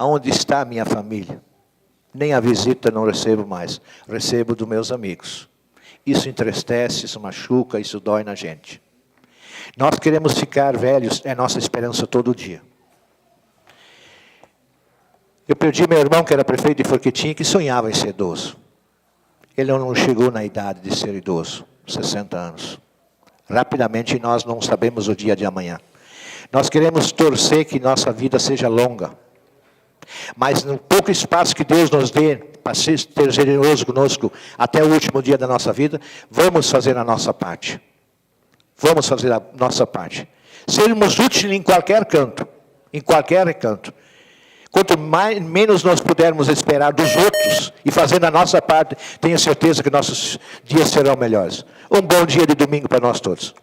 M: Aonde está a minha família? Nem a visita não recebo mais, recebo dos meus amigos. Isso entristece, isso machuca, isso dói na gente. Nós queremos ficar velhos, é nossa esperança todo dia. Eu perdi meu irmão, que era prefeito de Forquitinha, que sonhava em ser idoso. Ele não chegou na idade de ser idoso, 60 anos. Rapidamente nós não sabemos o dia de amanhã. Nós queremos torcer que nossa vida seja longa. Mas no pouco espaço que Deus nos dê, para ser generoso conosco até o último dia da nossa vida, vamos fazer a nossa parte. Vamos fazer a nossa parte. Sermos úteis em qualquer canto, em qualquer recanto. Quanto menos nós pudermos esperar dos outros e fazendo a nossa parte, tenho certeza que nossos dias serão melhores. Um bom dia de domingo para nós todos.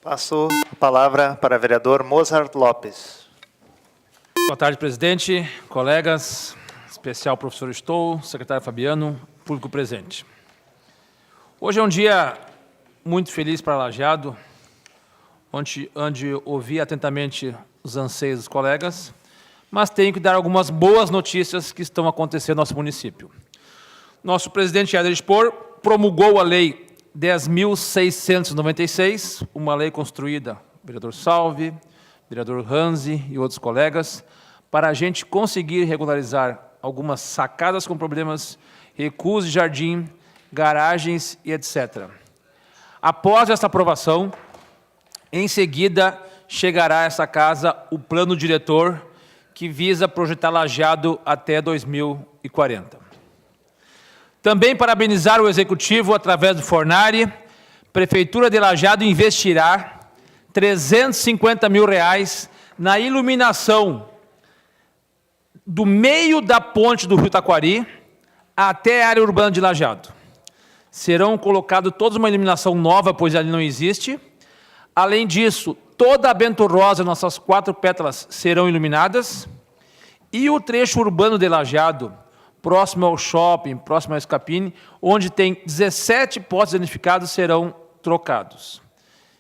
A: Passo a palavra para o vereador Mozart Lopes.
N: Boa tarde, presidente, colegas, especial professor Stoll, secretário Fabiano, público presente. Hoje é um dia muito feliz para Lajeado, onde ouvi atentamente os anseios dos colegas, mas tenho que dar algumas boas notícias que estão acontecendo no nosso município. Nosso presidente Éder Spor promulgou a Lei 10.696, uma lei construída, vereador Salve, vereador Hanzi e outros colegas, para a gente conseguir regularizar algumas sacadas com problemas, recuos de jardim, garagens e etc. Após essa aprovação, em seguida, chegará a essa casa o plano diretor que visa projetar Lajeado até 2040. Também parabenizar o Executivo, através do Fornari, Prefeitura de Lajeado investirá R$350 mil na iluminação do meio da ponte do Rio Taquari até a área urbana de Lajeado. Serão colocados toda uma iluminação nova, pois ali não existe. Além disso, toda a Bento Rosa, nossas 4 pétalas, serão iluminadas. E o trecho urbano de Lajeado, próximo ao shopping, próximo ao Escapine, onde tem 17 postes danificados, serão trocados.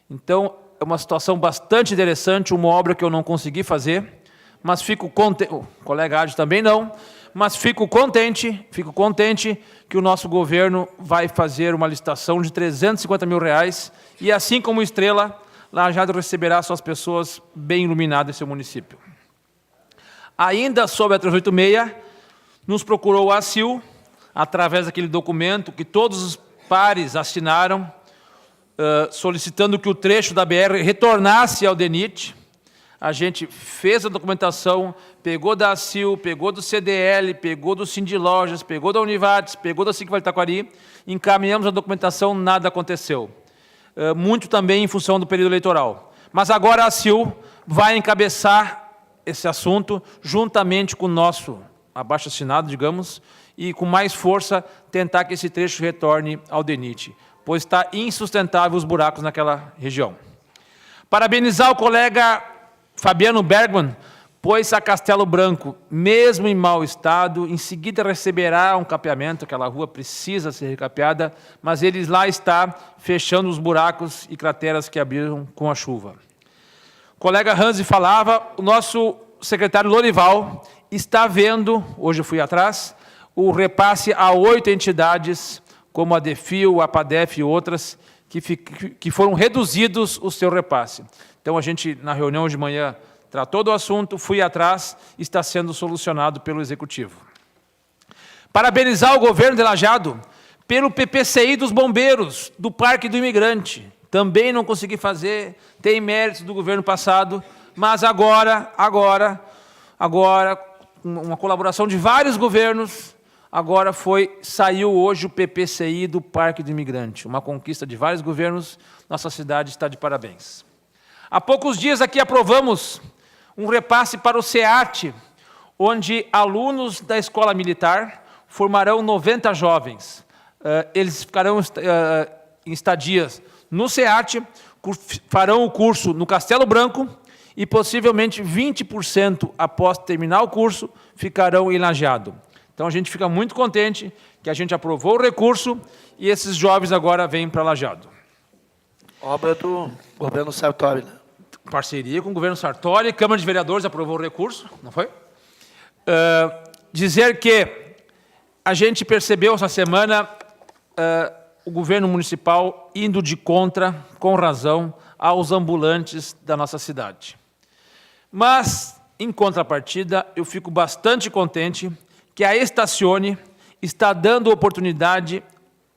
N: Então, é uma situação bastante interessante, uma obra que eu não consegui fazer, mas fico contente, o colega Adi também não, mas fico contente que o nosso governo vai fazer uma licitação de R$350 mil, e assim como Estrela, Lajeado receberá suas pessoas bem iluminadas em seu município. Ainda sobre a 386, nos procurou a ACIL, através daquele documento que todos os pares assinaram, solicitando que o trecho da BR retornasse ao DENIT. A gente fez a documentação, pegou da ACIL, pegou do CDL, pegou do Cindy Lojas, pegou da Univates, pegou da SIC Vale Taquari, encaminhamos a documentação, nada aconteceu. Muito também em função do período eleitoral. Mas agora a ACIL vai encabeçar esse assunto, juntamente com o nosso abaixo-assinado, digamos, e com mais força tentar que esse trecho retorne ao DENIT, pois está insustentável os buracos naquela região. Parabenizar o colega Fabiano Bergman, pois a Castelo Branco, mesmo em mau estado, em seguida receberá um capeamento, aquela rua precisa ser recapeada, mas ele lá está fechando os buracos e crateras que abriram com a chuva. O colega Hanzi falava, o nosso secretário Lorival está vendo, hoje eu fui atrás, o repasse a 8 entidades, como a DEFIO, a APADEF e outras, que foram reduzidos o seu repasse. Então, a gente, na reunião de manhã, tratou do assunto, fui atrás, está sendo solucionado pelo Executivo. Parabenizar o governo de Lajeado pelo PPCI dos bombeiros, do Parque do Imigrante. Também não consegui fazer, tem méritos do governo passado, mas agora, uma colaboração de vários governos, saiu hoje o PPCI do Parque do Imigrante, uma conquista de vários governos, nossa cidade está de parabéns. Há poucos dias aqui aprovamos um repasse para o SEAT, onde alunos da Escola Militar formarão 90 jovens. Eles ficarão em estadias no SEAT, farão o curso no Castelo Branco e possivelmente 20% após terminar o curso ficarão em Lajeado. Então a gente fica muito contente que a gente aprovou o recurso e esses jovens agora vêm para Lajeado.
I: Obra do governo Sartori, né?
N: parceria com o governo Sartori, a Câmara de Vereadores aprovou o recurso, não foi? Dizer que a gente percebeu essa semana o governo municipal indo de contra, com razão, aos ambulantes da nossa cidade. Mas, em contrapartida, eu fico bastante contente que a Estacione está dando oportunidade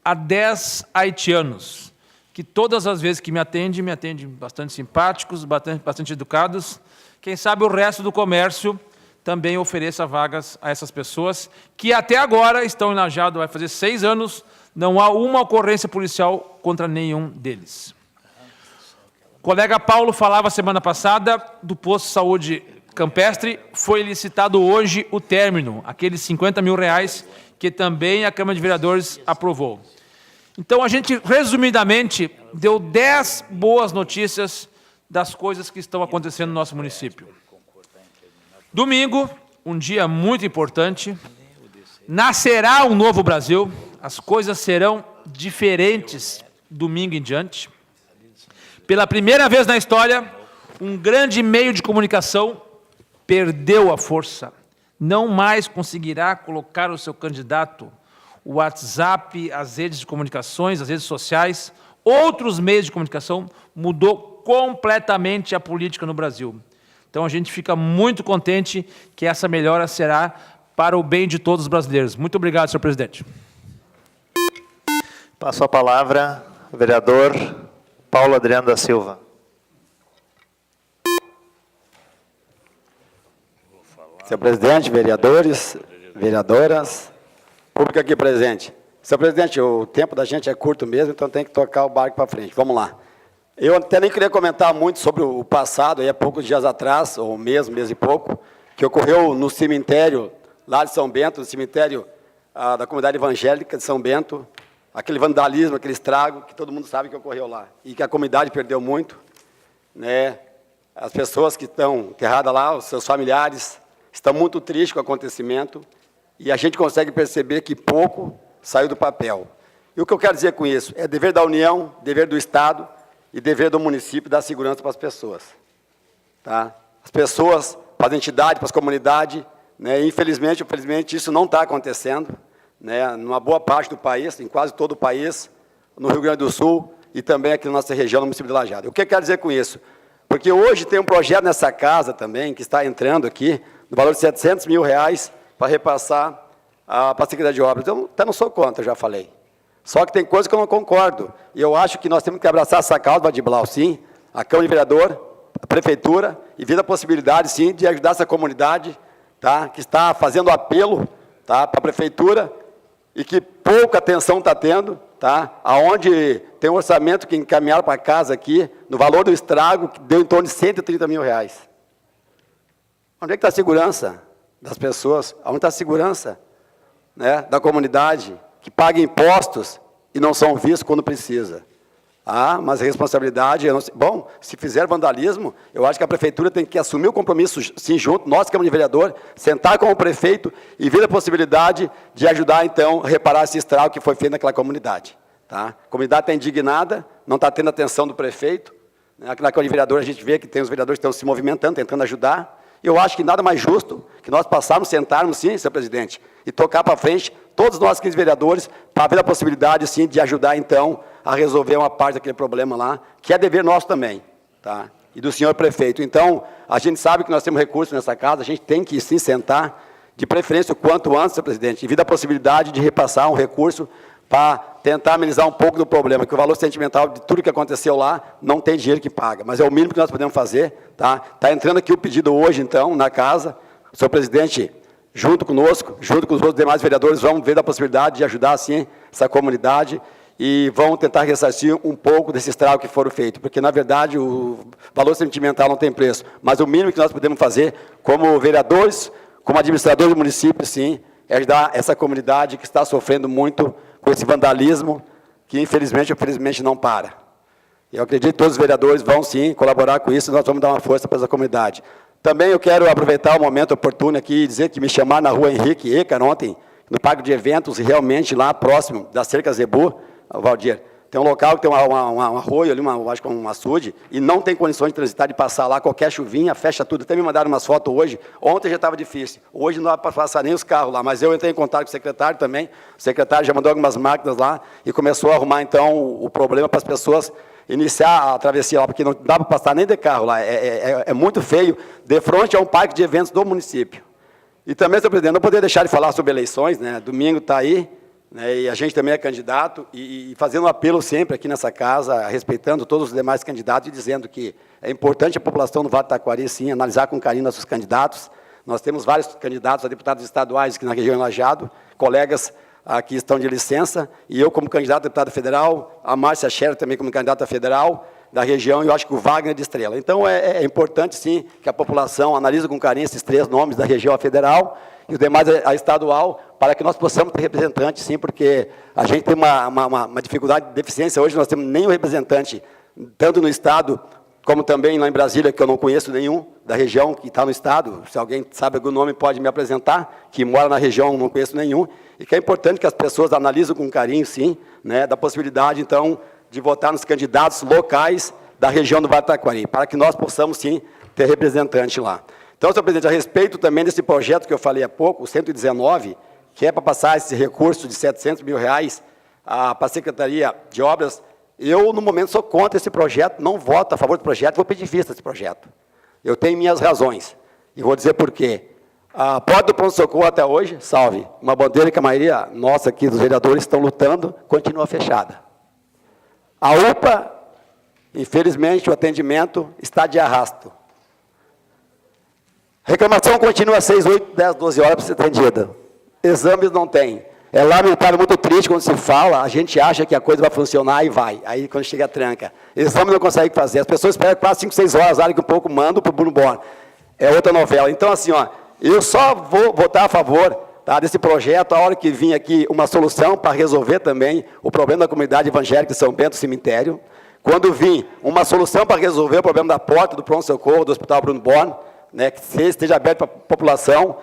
N: a 10 haitianos, que todas as vezes que me atendem bastante simpáticos, bastante educados. Quem sabe o resto do comércio também ofereça vagas a essas pessoas, que até agora estão em Lajeado, vai fazer 6 anos, não há uma ocorrência policial contra nenhum deles. O colega Paulo falava semana passada do posto de saúde campestre, foi licitado hoje o término, aqueles R$50 mil, que também a Câmara de Vereadores aprovou. Então, a gente, resumidamente, deu 10 boas notícias das coisas que estão acontecendo no nosso município. Domingo, um dia muito importante, nascerá um novo Brasil, as coisas serão diferentes domingo em diante. Pela primeira vez na história, um grande meio de comunicação perdeu a força, não mais conseguirá colocar o seu candidato, o WhatsApp, as redes de comunicações, as redes sociais, outros meios de comunicação, mudou completamente a política no Brasil. Então, a gente fica muito contente que essa melhora será para o bem de todos os brasileiros. Muito obrigado, senhor presidente.
A: Passo a palavra, vereador Paulo Adriano da Silva.
O: Senhor presidente, vereadores, vereadoras, público aqui presente. Senhor presidente, o tempo da gente é curto mesmo, então tem que tocar o barco para frente. Vamos lá. Eu até nem queria comentar muito sobre o passado, aí há poucos dias atrás, ou mês e pouco, que ocorreu no cemitério lá de São Bento, no cemitério da comunidade evangélica de São Bento, aquele vandalismo, aquele estrago, que todo mundo sabe que ocorreu lá, e que a comunidade perdeu muito, né? As pessoas que estão enterradas lá, os seus familiares, estão muito tristes com o acontecimento, e a gente consegue perceber que pouco saiu do papel. E o que eu quero dizer com isso? É dever da União, dever do Estado e dever do município dar segurança para as pessoas. Tá? As pessoas, para as entidades, para as comunidades, né? Infelizmente, isso não está acontecendo, né? Numa boa parte do país, em quase todo o país, no Rio Grande do Sul e também aqui na nossa região, no município de Lajeado. O que eu quero dizer com isso? Porque hoje tem um projeto nessa casa também, que está entrando aqui, no valor de R$700 mil, para repassar para a Secretaria de Obras. Eu até não sou contra, já falei. Só que tem coisa que eu não concordo. E eu acho que nós temos que abraçar essa causa, Vadiblau, sim, a Câmara de Vereador, a Prefeitura, e ver a possibilidade, sim, de ajudar essa comunidade, tá, que está fazendo apelo, tá, para a Prefeitura, e que pouca atenção está tendo, tá, aonde tem um orçamento que encaminharam para casa aqui, no valor do estrago, que deu em torno de R$130 mil. Onde é que está a segurança das pessoas? Onde está a segurança, né, da comunidade, que paga impostos e não são vistos quando precisa? Ah, mas a responsabilidade... Bom, se fizer vandalismo, eu acho que a Prefeitura tem que assumir o compromisso, sim, junto, nós, Câmara de Vereador, sentar com o prefeito e ver a possibilidade de ajudar, então, a reparar esse estrago que foi feito naquela comunidade. Tá? A comunidade está indignada, não está tendo atenção do prefeito. Aqui na Câmara de Vereador, a gente vê que tem os vereadores que estão se movimentando, tentando ajudar. Eu acho que nada mais justo que nós passarmos, sentarmos, sim, senhor presidente, e tocar para frente, todos nós, 15 vereadores, para ver a possibilidade, sim, de ajudar, então, a resolver uma parte daquele problema lá, que é dever nosso também, tá? E do senhor prefeito. Então, a gente sabe que nós temos recursos nessa casa, a gente tem que, sim, sentar, de preferência o quanto antes, senhor presidente, e ver a possibilidade de repassar um recurso para tentar amenizar um pouco do problema, que o valor sentimental de tudo que aconteceu lá não tem dinheiro que paga, mas é o mínimo que nós podemos fazer, tá? Está entrando aqui o pedido hoje, então, na casa, o senhor presidente, junto conosco, junto com os outros demais vereadores, vamos ver a possibilidade de ajudar, assim, essa comunidade e vão tentar ressarcir um pouco desse estrago que foram feitos, porque, na verdade, o valor sentimental não tem preço, mas o mínimo que nós podemos fazer, como vereadores, como administradores do município, sim, é ajudar essa comunidade que está sofrendo muito com esse vandalismo, que, infelizmente não para. Eu acredito que todos os vereadores vão, sim, colaborar com isso, e nós vamos dar uma força para essa comunidade. Também eu quero aproveitar o momento oportuno aqui e dizer que me chamaram na rua Henrique Ecar ontem, no parque de eventos, realmente lá próximo da Cerca Zebu, Valdir, Tem um local que tem um arroio ali, acho que um açude, e não tem condições de transitar, de passar lá, qualquer chuvinha, fecha tudo. Até me mandaram umas fotos hoje. Ontem já estava difícil. Hoje não dá para passar nem os carros lá, mas eu entrei em contato com o secretário também. O secretário já mandou algumas máquinas lá e começou a arrumar, então, o problema para as pessoas iniciar a travessia lá, porque não dá para passar nem de carro lá. É muito feio, de frente a um parque de eventos do município. E também, senhor presidente, não poderia deixar de falar sobre eleições, né? Domingo está aí, né? E a gente também é candidato, e fazendo um apelo sempre aqui nessa casa, respeitando todos os demais candidatos, e dizendo que é importante a população do Vale do Taquari, sim, analisar com carinho nossos candidatos. Nós temos vários candidatos a deputados estaduais aqui na região Lajeado, colegas aqui estão de licença, e eu como candidato a deputado federal, a Márcia Scherer também como candidata federal da região, e eu acho que o Wagner de Estrela. Então, é importante, sim, que a população analise com carinho esses 3 nomes da região federal e os demais a estadual, para que nós possamos ter representantes, sim, porque a gente tem uma dificuldade de deficiência. Hoje nós temos nenhum representante, tanto no Estado, como também lá em Brasília, que eu não conheço nenhum da região que está no Estado. Se alguém sabe algum nome, pode me apresentar, que mora na região, não conheço nenhum. E que é importante que as pessoas analisem com carinho, sim, né, da possibilidade, então, de votar nos candidatos locais da região do Vale do Taquari, para que nós possamos, sim, ter representante lá. Então, senhor presidente, a respeito também desse projeto que eu falei há pouco, o 119, que é para passar esse recurso de R$700 mil para a Secretaria de Obras, eu, no momento, sou contra esse projeto, não voto a favor do projeto, vou pedir vista desse projeto. Eu tenho minhas razões, e vou dizer por quê. A porta do pronto-socorro até hoje, salve, uma bandeira que a maioria nossa aqui dos vereadores estão lutando, continua fechada. A UPA, infelizmente, o atendimento está de arrasto. Reclamação continua às 6, 8, 10, 12 horas para ser atendida. Exames não tem. É lamentável, muito triste quando se fala, a gente acha que a coisa vai funcionar e vai. Aí, quando chega a tranca, exame não consegue fazer. As pessoas esperam 4, 5, 6 horas, que um pouco mandam para o Bruno Born. É outra novela. Então, assim, ó, eu só vou votar a favor, tá, desse projeto, a hora que vir aqui uma solução para resolver também o problema da comunidade evangélica de São Bento, cemitério. Quando vir uma solução para resolver o problema da porta do pronto-socorro do Hospital Bruno Born, né, que esteja aberto para a população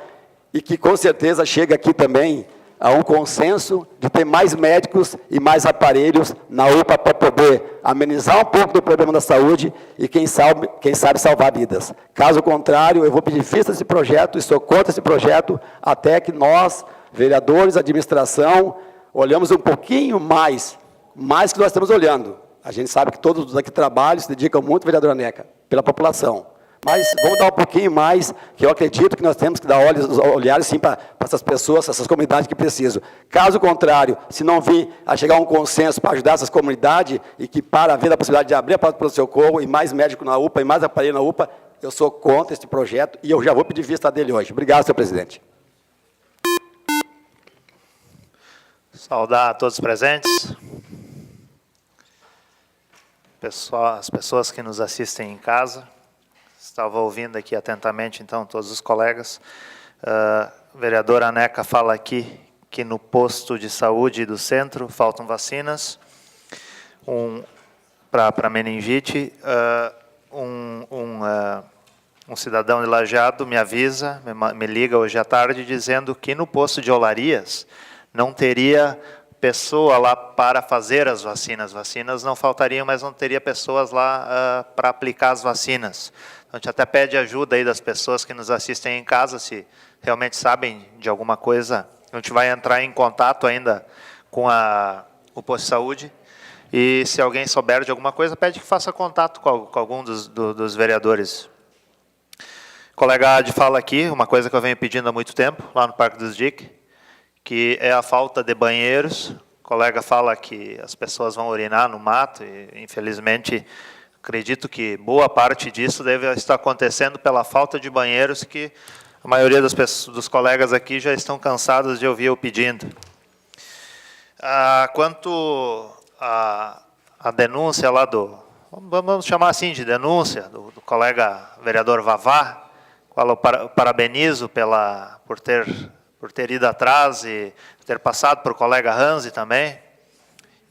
O: e que, com certeza, chegue aqui também a um consenso de ter mais médicos e mais aparelhos na UPA para poder amenizar um pouco do problema da saúde e, quem sabe, salvar vidas. Caso contrário, eu vou pedir vista desse projeto e sou contra esse projeto até que nós, vereadores, administração, olhamos um pouquinho mais que nós estamos olhando. A gente sabe que todos aqui trabalham, se dedicam muito, vereadora Neca, pela população. Mas vamos dar um pouquinho mais, que eu acredito que nós temos que dar olhares sim para essas pessoas, essas comunidades que precisam. Caso contrário, se não vir a chegar a um consenso para ajudar essas comunidades e que para haver a possibilidade de abrir a porta para o socorro e mais médico na UPA e mais aparelho na UPA, eu sou contra esse projeto e eu já vou pedir vista dele hoje. Obrigado, senhor presidente.
A: Saudar a todos os presentes. As pessoas que nos assistem em casa. Estava ouvindo aqui atentamente, então, todos os colegas. A vereadora Neca fala aqui que no posto de saúde do centro faltam vacinas para meningite. Um cidadão de Lajeado me avisa, me liga hoje à tarde, dizendo que no posto de Olarias não teria pessoa lá para fazer as vacinas. Vacinas não faltariam, mas não teria pessoas lá para aplicar as vacinas. A gente até pede ajuda aí das pessoas que nos assistem em casa, se realmente sabem de alguma coisa. A gente vai entrar em contato ainda com o posto de saúde. E se alguém souber de alguma coisa, pede que faça contato com algum dos vereadores. O colega Adi fala aqui, uma coisa que eu venho pedindo há muito tempo, lá no Parque dos Dique, que é a falta de banheiros. O colega fala que as pessoas vão urinar no mato e, infelizmente, acredito que boa parte disso deve estar acontecendo pela falta de banheiros que a maioria dos colegas aqui já estão cansados de ouvir eu pedindo. Quanto à denúncia lá vamos chamar assim de denúncia, do colega vereador Vavá, qual eu parabenizo por ter ido atrás e ter passado para o colega Hanzi também.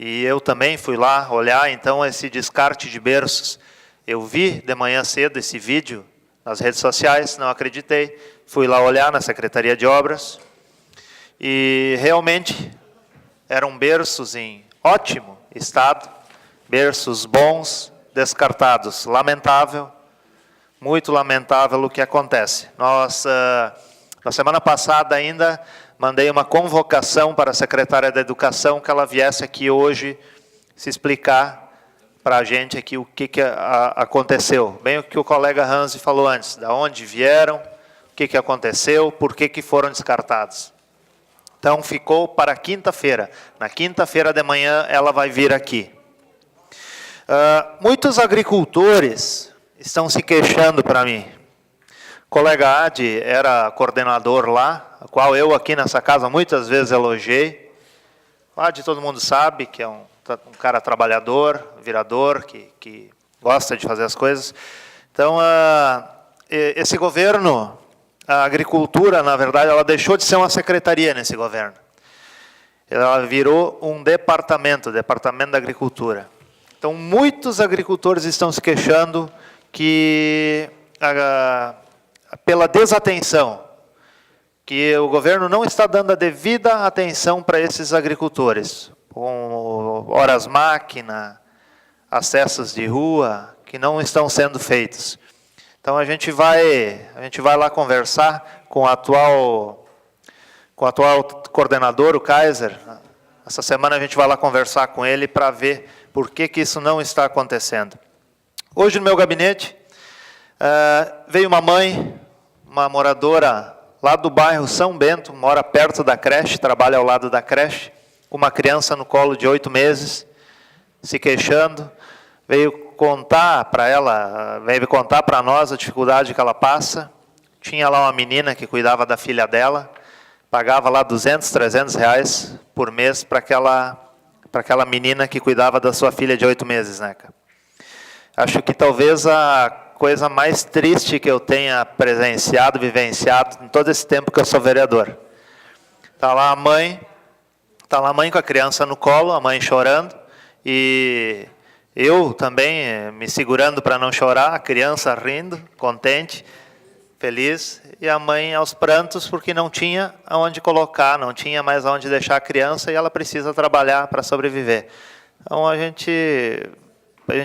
A: E eu também fui lá olhar, então, esse descarte de berços. Eu vi de manhã cedo esse vídeo nas redes sociais, não acreditei. Fui lá olhar na Secretaria de Obras. E, realmente, eram berços em ótimo estado, berços bons, descartados. Lamentável, muito lamentável o que acontece. Nós, na semana passada ainda, mandei uma convocação para a secretária da Educação que ela viesse aqui hoje se explicar para a gente aqui o que aconteceu. Bem o que o colega Hansi falou antes, da onde vieram, o que aconteceu, por que foram descartados. Então, ficou para quinta-feira. Na quinta-feira de manhã, ela vai vir aqui. Muitos agricultores estão se queixando para mim. O colega Adi era coordenador lá, a qual eu aqui nessa casa muitas vezes elogiei. O Adi todo mundo sabe que é um cara trabalhador, virador, que gosta de fazer as coisas. Então, esse governo, a agricultura, na verdade, ela deixou de ser uma secretaria nesse governo. Ela virou um departamento, o Departamento da Agricultura. Então, muitos agricultores estão se queixando que, pela desatenção, que o governo não está dando a devida atenção para esses agricultores, com horas máquina, acessos de rua, que não estão sendo feitos. Então, a gente vai lá conversar com o atual coordenador, o Kaiser. Essa semana a gente vai lá conversar com ele para ver por que isso não está acontecendo. Hoje, no meu gabinete, veio uma mãe, uma moradora lá do bairro São Bento, mora perto da creche, trabalha ao lado da creche, com uma criança no colo de 8 meses, se queixando, veio contar para ela, veio contar para nós a dificuldade que ela passa. Tinha lá uma menina que cuidava da filha dela, pagava lá 200, 300 reais por mês para aquela menina que cuidava da sua filha de 8 meses, né, cara? Acho que talvez a coisa mais triste que eu tenha presenciado, vivenciado em todo esse tempo que eu sou vereador. Está lá a mãe com a criança no colo, a mãe chorando, e eu também me segurando para não chorar, a criança rindo, contente, feliz, e a mãe aos prantos porque não tinha aonde colocar, não tinha mais aonde deixar a criança e ela precisa trabalhar para sobreviver. Então a gente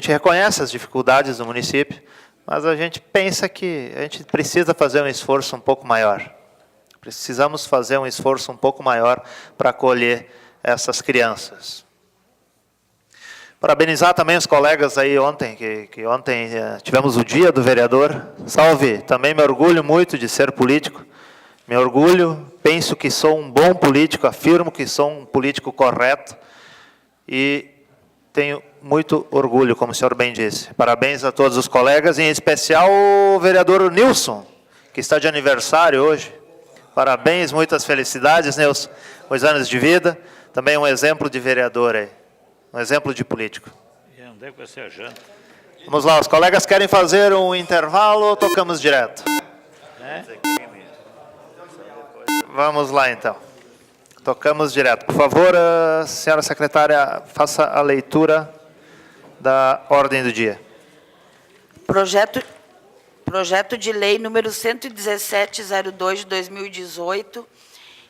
A: reconhece as dificuldades do município, mas a gente pensa que a gente precisa fazer um esforço um pouco maior. Precisamos fazer um esforço um pouco maior para acolher essas crianças. Parabenizar também os colegas aí ontem, que ontem tivemos o dia do vereador. Salve, também me orgulho muito de ser político. Me orgulho, penso que sou um bom político, afirmo que sou um político correto e tenho muito orgulho, como o senhor bem disse. Parabéns a todos os colegas, em especial o vereador Nilson, que está de aniversário hoje. Parabéns, muitas felicidades, Nilson, muitos anos de vida. Também um exemplo de vereador aí, um exemplo de político.
H: Onde é que vai ser a janta?
A: Vamos lá, os colegas querem fazer um intervalo ou tocamos direto? Vamos lá, então. Tocamos direto. Por favor, senhora secretária, faça a leitura da ordem do dia.
B: Projeto de lei número 117/02 de 2018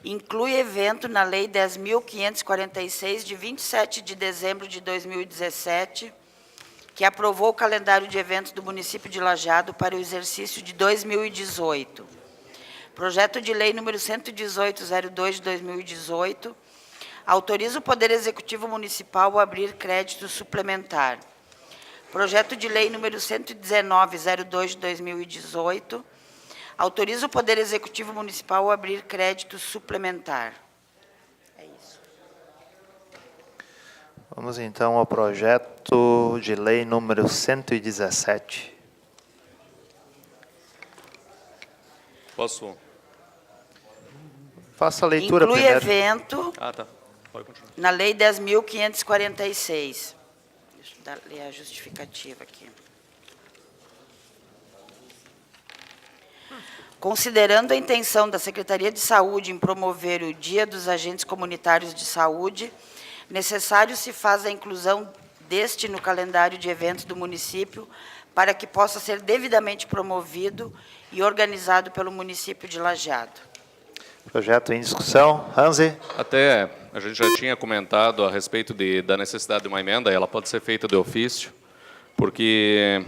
B: inclui evento na Lei 10.546, de 27 de dezembro de 2017, que aprovou o calendário de eventos do município de Lajeado para o exercício de 2018. Projeto de lei número 118/02 de 2018, autoriza o Poder Executivo Municipal a abrir crédito suplementar. Projeto de lei número 119/02 de 2018, autoriza o Poder Executivo Municipal a abrir crédito suplementar. É isso.
A: Vamos então ao projeto de lei número 117.
K: Posso?
A: Faça a leitura
B: Inclui
A: primeiro.
B: evento
K: Tá. Pode continuar.
B: na Lei 10.546. Deixa eu ler a justificativa aqui. Considerando a intenção da Secretaria de Saúde em promover o Dia dos Agentes Comunitários de Saúde, necessário se faz a inclusão deste no calendário de eventos do município para que possa ser devidamente promovido e organizado pelo município de Lajeado.
A: Projeto em discussão. Hansi.
K: Até a gente já tinha comentado a respeito da necessidade de uma emenda, ela pode ser feita de ofício, porque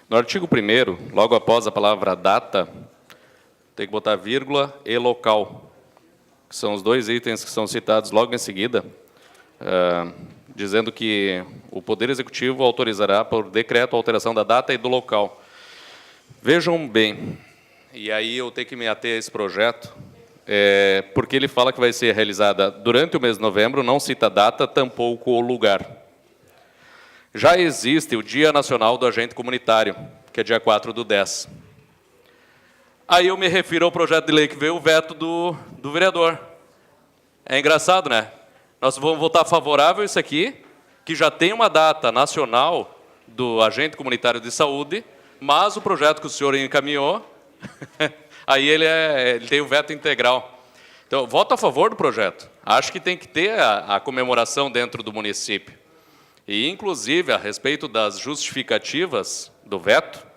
K: no artigo 1º, logo após a palavra data, tem que botar vírgula e local, que são os dois itens que são citados logo em seguida, dizendo que o Poder Executivo autorizará por decreto a alteração da data e do local. Vejam bem, e aí eu tenho que me ater a esse projeto, porque ele fala que vai ser realizada durante o mês de novembro, não cita data, tampouco o lugar. Já existe o Dia Nacional do Agente Comunitário, que é dia 4/10. Aí eu me refiro ao projeto de lei que veio o veto do vereador. É engraçado, né? Nós vamos votar favorável a isso aqui, que já tem uma data nacional do agente comunitário de saúde, mas o projeto que o senhor encaminhou, aí ele tem o veto integral. Então, voto a favor do projeto. Acho que tem que ter a comemoração dentro do município. E, inclusive, a respeito das justificativas do veto,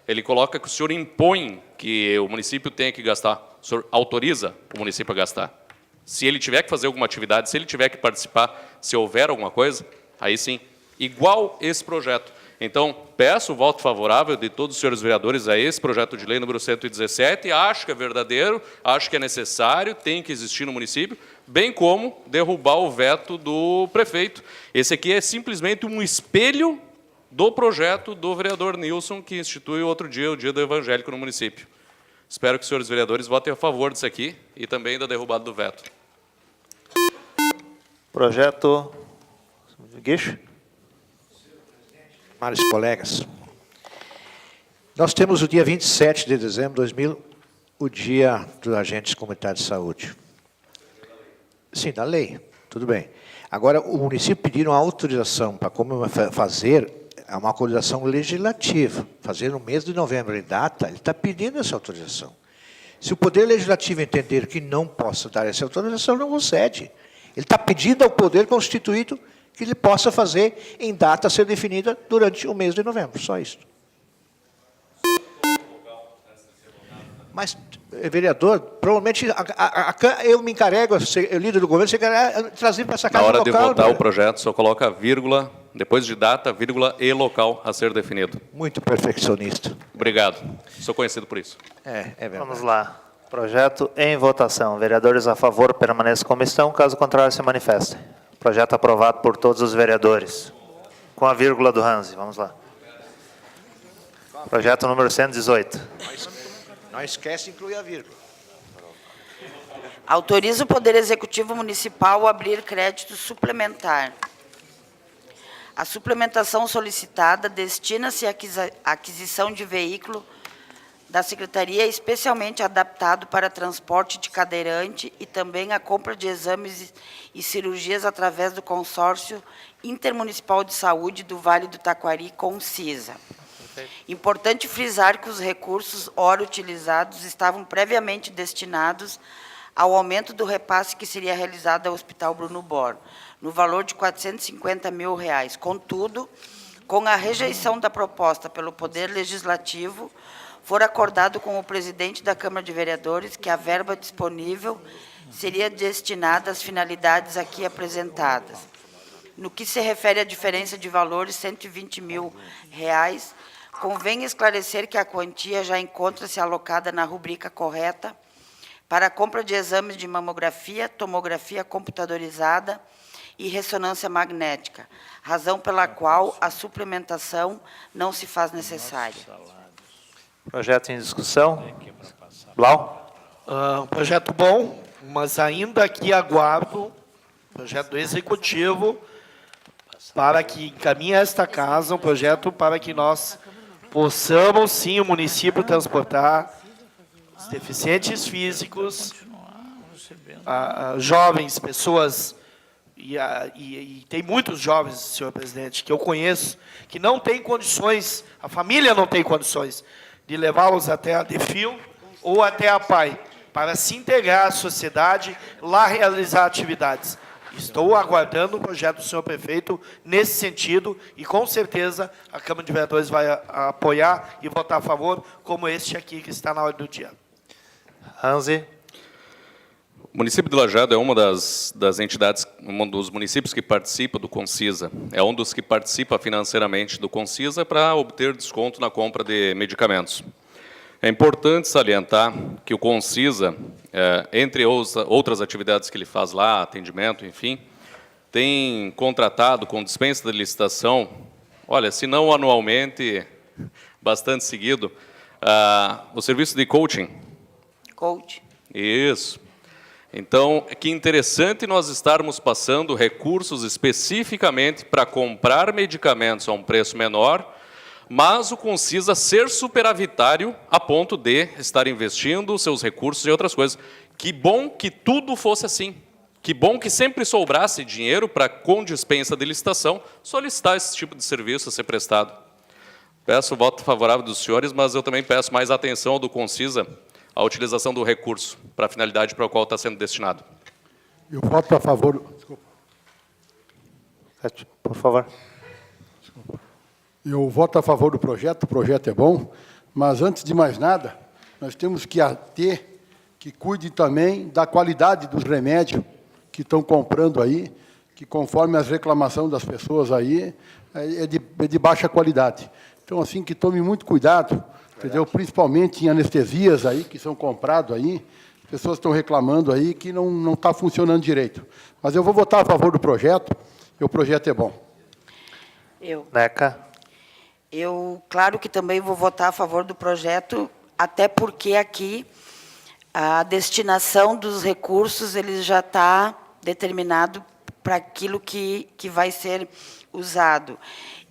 K: ele coloca que o senhor impõe que o município tenha que gastar, o senhor autoriza o município a gastar. Se ele tiver que fazer alguma atividade, se ele tiver que participar, se houver alguma coisa, aí sim, igual esse projeto. Então, peço o voto favorável de todos os senhores vereadores a esse projeto de lei número 117, acho que é verdadeiro, acho que é necessário, tem que existir no município, bem como derrubar o veto do prefeito. Esse aqui é simplesmente um espelho do projeto do vereador Nilson, que institui outro dia, o Dia do Evangélico no município. Espero que os senhores vereadores votem a favor disso aqui e também da derrubada do veto.
A: Projeto Guicho.
M: Caros colegas, nós temos o dia 27 de dezembro de 2000, o Dia dos Agentes Comunitários de Saúde. Sim, da lei, tudo bem. Agora, o município pediu uma autorização para fazer uma autorização legislativa, fazer no mês de novembro em data, ele está pedindo essa autorização. Se o Poder Legislativo entender que não possa dar essa autorização, não concede. Ele está pedindo ao Poder Constituído que ele possa fazer em data a ser definida durante o mês de novembro, só isso. Mas, vereador, provavelmente eu me encarrego, eu líder do governo, você quer trazer para essa casa
K: local. Na hora
M: local,
K: de votar o projeto, só coloca vírgula, depois de data, vírgula e local a ser definido.
M: Muito perfeccionista.
K: Obrigado. Sou conhecido por isso.
M: É verdade.
A: Vamos lá. Projeto em votação. Vereadores a favor, permaneçam como estão. Caso contrário, se manifestem. Projeto aprovado por todos os vereadores. Com a vírgula do Hanzi. Vamos lá. Projeto número 118.
M: Não esquece de incluir a vírgula.
B: Autoriza o Poder Executivo Municipal a abrir crédito suplementar. A suplementação solicitada destina-se à aquisição de veículo da Secretaria especialmente adaptado para transporte de cadeirante e também a compra de exames e cirurgias através do Consórcio Intermunicipal de Saúde do Vale do Taquari, Concisa. Importante frisar que os recursos ora utilizados estavam previamente destinados ao aumento do repasse que seria realizado ao Hospital Bruno Bor, no valor de R$ 450 mil. Contudo, com a rejeição da proposta pelo Poder Legislativo, for acordado com o presidente da Câmara de Vereadores que a verba disponível seria destinada às finalidades aqui apresentadas. No que se refere à diferença de valores, R$ 120 mil, convém esclarecer que a quantia já encontra-se alocada na rubrica correta para a compra de exames de mamografia, tomografia computadorizada e ressonância magnética, razão pela qual a suplementação não se faz necessária.
A: Projeto em discussão. Blau.
I: Projeto bom, mas ainda aqui aguardo projeto do Executivo para que encaminhe esta casa um projeto para que nós possamos, sim, o município transportar os deficientes físicos, jovens, pessoas, e tem muitos jovens, senhor presidente, que eu conheço, que não têm condições, a família não tem condições de levá-los até a DEFIL ou até a PAI, para se integrar à sociedade, lá realizar atividades. Estou aguardando o projeto do senhor prefeito nesse sentido e, com certeza, a Câmara de Vereadores vai apoiar e votar a favor, como este aqui que está na ordem do dia.
A: Hanzi.
K: O município de Lajeado é uma das entidades, um dos municípios que participa do Concisa. É um dos que participa financeiramente do Concisa para obter desconto na compra de medicamentos. É importante salientar que o Concisa, entre outras atividades que ele faz lá, atendimento, enfim, tem contratado com dispensa de licitação, olha, se não anualmente, bastante seguido, o serviço de coaching.
B: Coach.
K: Isso. Então, que interessante nós estarmos passando recursos especificamente para comprar medicamentos a um preço menor, mas o Concisa ser superavitário a ponto de estar investindo seus recursos em outras coisas. Que bom que tudo fosse assim. Que bom que sempre sobrasse dinheiro para, com dispensa de licitação, solicitar esse tipo de serviço a ser prestado. Peço o voto favorável dos senhores, mas eu também peço mais atenção do Concisa à utilização do recurso para a finalidade para a qual está sendo destinado.
L: Eu voto a favor. Desculpa.
A: Por favor.
L: Eu voto a favor do projeto, o projeto é bom, mas, antes de mais nada, nós temos que ter que cuide também da qualidade dos remédios que estão comprando aí, que, conforme as reclamações das pessoas aí, é de baixa qualidade. Então, assim, que tome muito cuidado, entendeu? Principalmente em anestesias aí, que são comprados aí, as pessoas estão reclamando aí que não está funcionando direito. Mas eu vou votar a favor do projeto, e o projeto é bom.
A: Neca.
B: Eu, claro que também vou votar a favor do projeto, até porque aqui a destinação dos recursos ele já está determinado para aquilo que vai ser usado.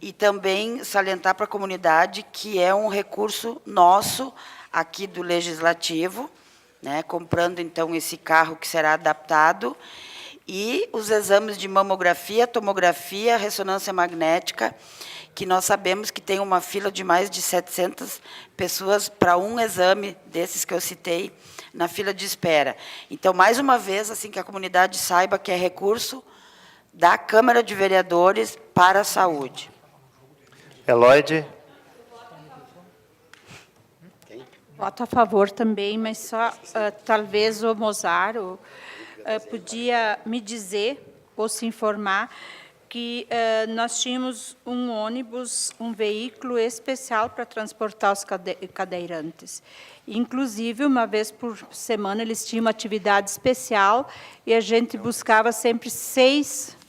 B: E também salientar para a comunidade que é um recurso nosso, aqui do Legislativo, né, comprando, então, esse carro que será adaptado, e os exames de mamografia, tomografia, ressonância magnética, que nós sabemos que tem uma fila de mais de 700 pessoas para um exame desses que eu citei na fila de espera. Então, mais uma vez, assim, que a comunidade saiba que é recurso da Câmara de Vereadores para a saúde.
A: Eloide.
D: Voto a favor também, mas só talvez o Mozaro podia me dizer ou se informar que nós tínhamos um ônibus, um veículo especial para transportar os cadeirantes. Inclusive, uma vez por semana, eles tinham uma atividade especial e a gente buscava sempre 6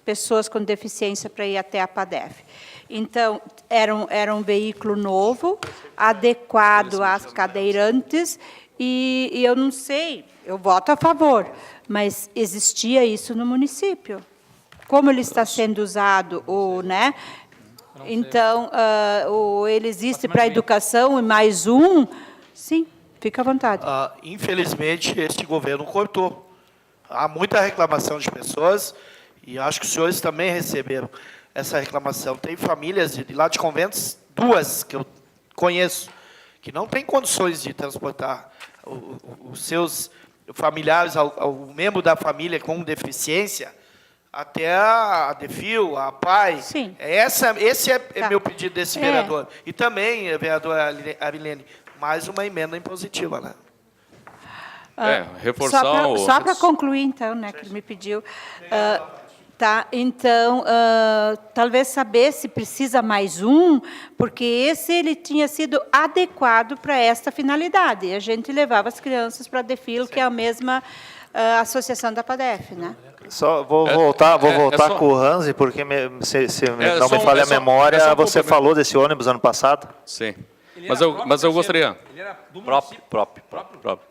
D: pessoas com deficiência para ir até a PADEF. Então, era um veículo novo, adequado às cadeirantes, e eu não sei, eu voto a favor, mas existia isso no município. Como ele está sendo usado, né? Então, ele existe para a educação, e mais um, sim, fica à vontade.
I: Infelizmente, este governo cortou. Há muita reclamação de pessoas, e acho que os senhores também receberam essa reclamação. Tem famílias de lá de Conventos, 2 que eu conheço, que não têm condições de transportar os seus familiares, ao membro da família com deficiência, até a DEFIL, a PAI.
D: Sim.
I: Esse é meu pedido desse vereador. E também, vereadora Arilene, mais uma emenda impositiva, né?
K: Reforçar
D: só para concluir, então, né, que ele me pediu. Tá, então, talvez saber se precisa mais um, porque ele tinha sido adequado para esta finalidade. E a gente levava as crianças para a DEFIL, que é a mesma associação da PADEF, né?
A: Só vou voltar com o Hansi, porque se não me falha a memória, você falou desse ônibus ano passado?
K: Sim. Mas eu gostaria.
C: Ele era do próprio.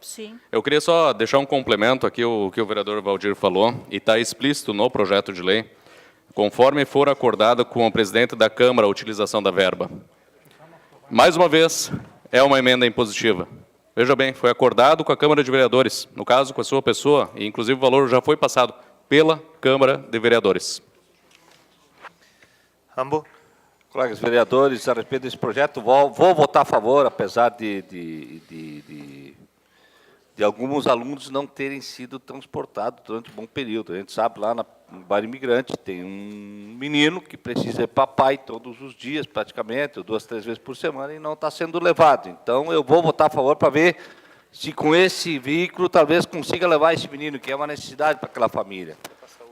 D: Sim.
K: Eu queria só deixar um complemento aqui o que o vereador Valdir falou, e está explícito no projeto de lei, conforme for acordado com o presidente da Câmara a utilização da verba. Mais uma vez, é uma emenda impositiva. Veja bem, foi acordado com a Câmara de Vereadores, no caso com a sua pessoa, e inclusive o valor já foi passado pela Câmara de Vereadores.
A: Rambo.
C: Colegas vereadores, a respeito desse projeto, vou votar a favor, apesar de alguns alunos não terem sido transportados durante um bom período. A gente sabe, lá no bairro Imigrante, tem um menino que precisa ir para papai todos os dias, praticamente, 2, 3 vezes por semana, e não está sendo levado. Então, eu vou votar a favor para ver se com esse veículo talvez consiga levar esse menino, que é uma necessidade para aquela família.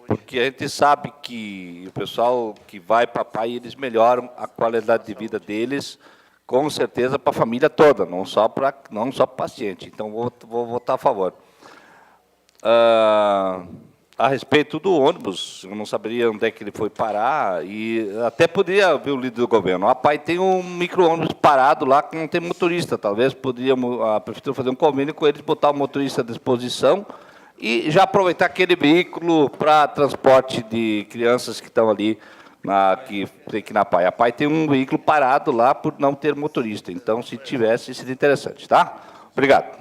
C: Porque a gente sabe que o pessoal que vai para a PAI, eles melhoram a qualidade de vida deles, com certeza para a família toda, não só para o paciente. Então, vou votar a favor. A respeito do ônibus, eu não saberia onde é que ele foi parar, e até poderia ver o líder do governo. A PAI tem um micro-ônibus parado lá que não tem motorista. Talvez poderíamos, a prefeitura fazer um convênio com eles, botar o motorista à disposição e já aproveitar aquele veículo para transporte de crianças que estão ali, que tem aqui na PAI. A PAI tem um veículo parado lá por não ter motorista. Então, se tivesse, seria interessante. Tá? Obrigado.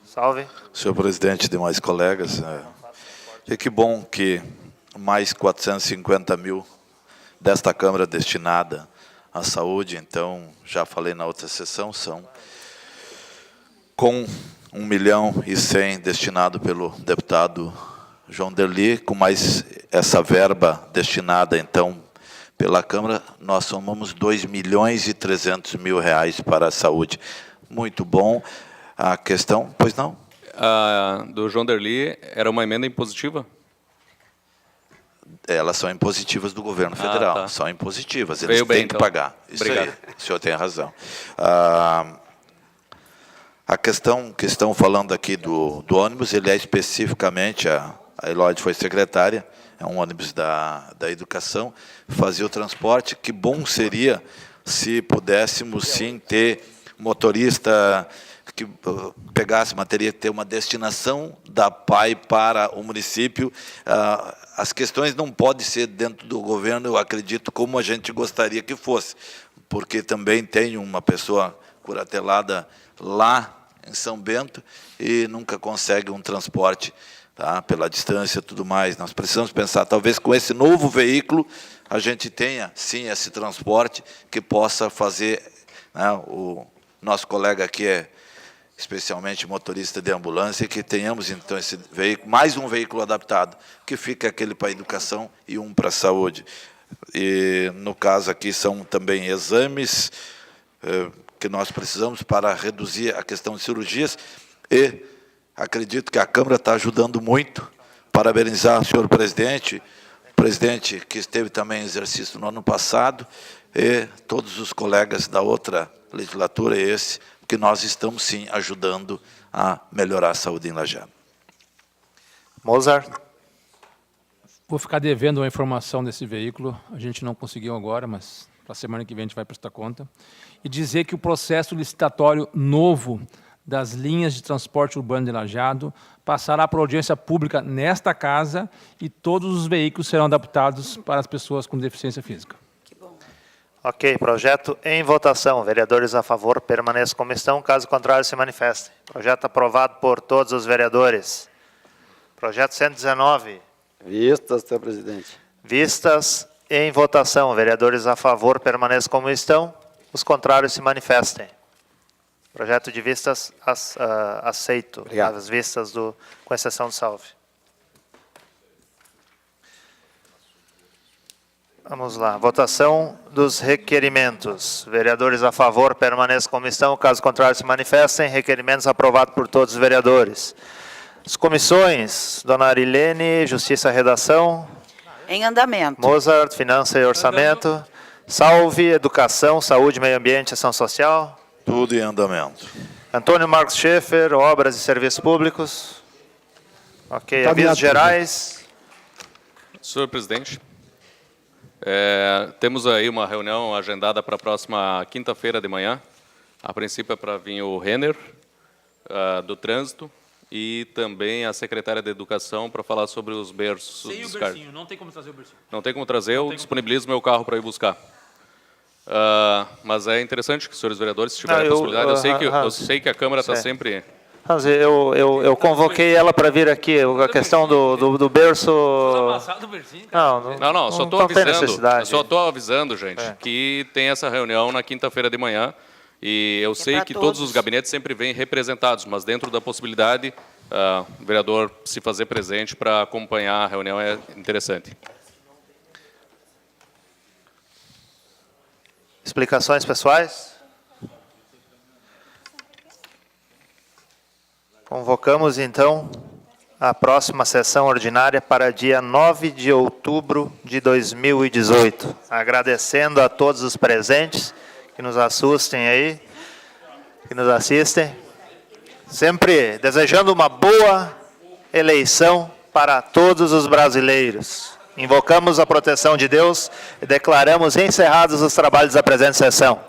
A: Salve.
F: Senhor presidente, demais colegas, que bom que mais 450 mil desta Câmara destinada à saúde. Então, já falei na outra sessão, são com 1 milhão e 100 destinado pelo deputado João Derli, com mais essa verba destinada, então, pela Câmara, nós somamos 2 milhões e 300 mil reais para a saúde. Muito bom. A questão, pois não?
K: Do João Derli era uma emenda impositiva?
F: Elas são impositivas do governo federal,
K: tá.
F: são impositivas, eles
K: Veio bem,
F: têm que
K: então.
F: pagar. Isso
K: Obrigado.
F: aí, o senhor tem razão. A questão que estão falando aqui do ônibus, ele é especificamente, a Elóide foi secretária, é um ônibus da educação, fazia o transporte. Que bom seria se pudéssemos, sim, ter motorista que pegasse, mas teria que ter uma destinação da PAI para o município. As questões não podem ser dentro do governo, eu acredito, como a gente gostaria que fosse, porque também tem uma pessoa curatelada lá em São Bento e nunca consegue um transporte, tá, pela distância e tudo mais. Nós precisamos pensar, talvez com esse novo veículo, a gente tenha, sim, esse transporte que possa fazer, né, o nosso colega aqui é especialmente motorista de ambulância, que tenhamos, então, esse veículo, mais um veículo adaptado, que fica aquele para a educação e um para a saúde. E, no caso aqui, são também exames que nós precisamos para reduzir a questão de cirurgias, e acredito que a Câmara está ajudando muito. Parabenizar o senhor presidente, que esteve também em exercício no ano passado, e todos os colegas da outra legislatura, que nós estamos, sim, ajudando a melhorar a saúde em Lajeado.
A: Mozart.
N: Vou ficar devendo uma informação desse veículo, a gente não conseguiu agora, mas para a semana que vem a gente vai prestar conta. E dizer que o processo licitatório novo das linhas de transporte urbano de Lajeado passará por audiência pública nesta casa e todos os veículos serão adaptados para as pessoas com deficiência física.
A: Ok, projeto em votação. Vereadores a favor, permaneçam como estão. Caso contrário, se manifestem. Projeto aprovado por todos os vereadores. Projeto 119.
O: Vistas, senhor presidente.
A: Vistas em votação. Vereadores a favor, permaneçam como estão. Os contrários, se manifestem. Projeto de vistas aceito.
O: Obrigado.
A: As vistas com exceção do salve. Vamos lá. Votação dos requerimentos. Vereadores a favor, permaneçam como estão. Caso contrário, se manifestem. Requerimentos aprovados por todos os vereadores. As comissões, dona Arilene, Justiça e Redação.
B: Em andamento.
A: Mozart, Finança e Orçamento. Salve, Educação, Saúde, Meio Ambiente e Ação Social.
F: Tudo em andamento.
A: Antônio Marcos Schaeffer, Obras e Serviços Públicos. Ok, avisos gerais.
K: Senhor presidente, temos aí uma reunião agendada para a próxima quinta-feira de manhã. A princípio é para vir o Renner, do Trânsito, e também a secretária de Educação para falar sobre os berços.
N: Sem o bercinho, não tem como trazer o bercinho.
K: Não tem como trazer, eu disponibilizo meu carro para ir buscar. Mas é interessante que os senhores vereadores tiverem a possibilidade. Eu sei que a Câmara está sempre...
A: Mas eu convoquei ela para vir aqui. A questão do berço...
K: Não, só estou avisando. Eu só estou avisando, gente, que tem essa reunião na quinta-feira de manhã. E eu sei que todos os gabinetes sempre vêm representados, mas dentro da possibilidade, o vereador se fazer presente para acompanhar a reunião é interessante.
A: Explicações pessoais? Convocamos, então, a próxima sessão ordinária para dia 9 de outubro de 2018. Agradecendo a todos os presentes que nos assistem aí, que nos assistem. Sempre desejando uma boa eleição para todos os brasileiros. Invocamos a proteção de Deus e declaramos encerrados os trabalhos da presente sessão.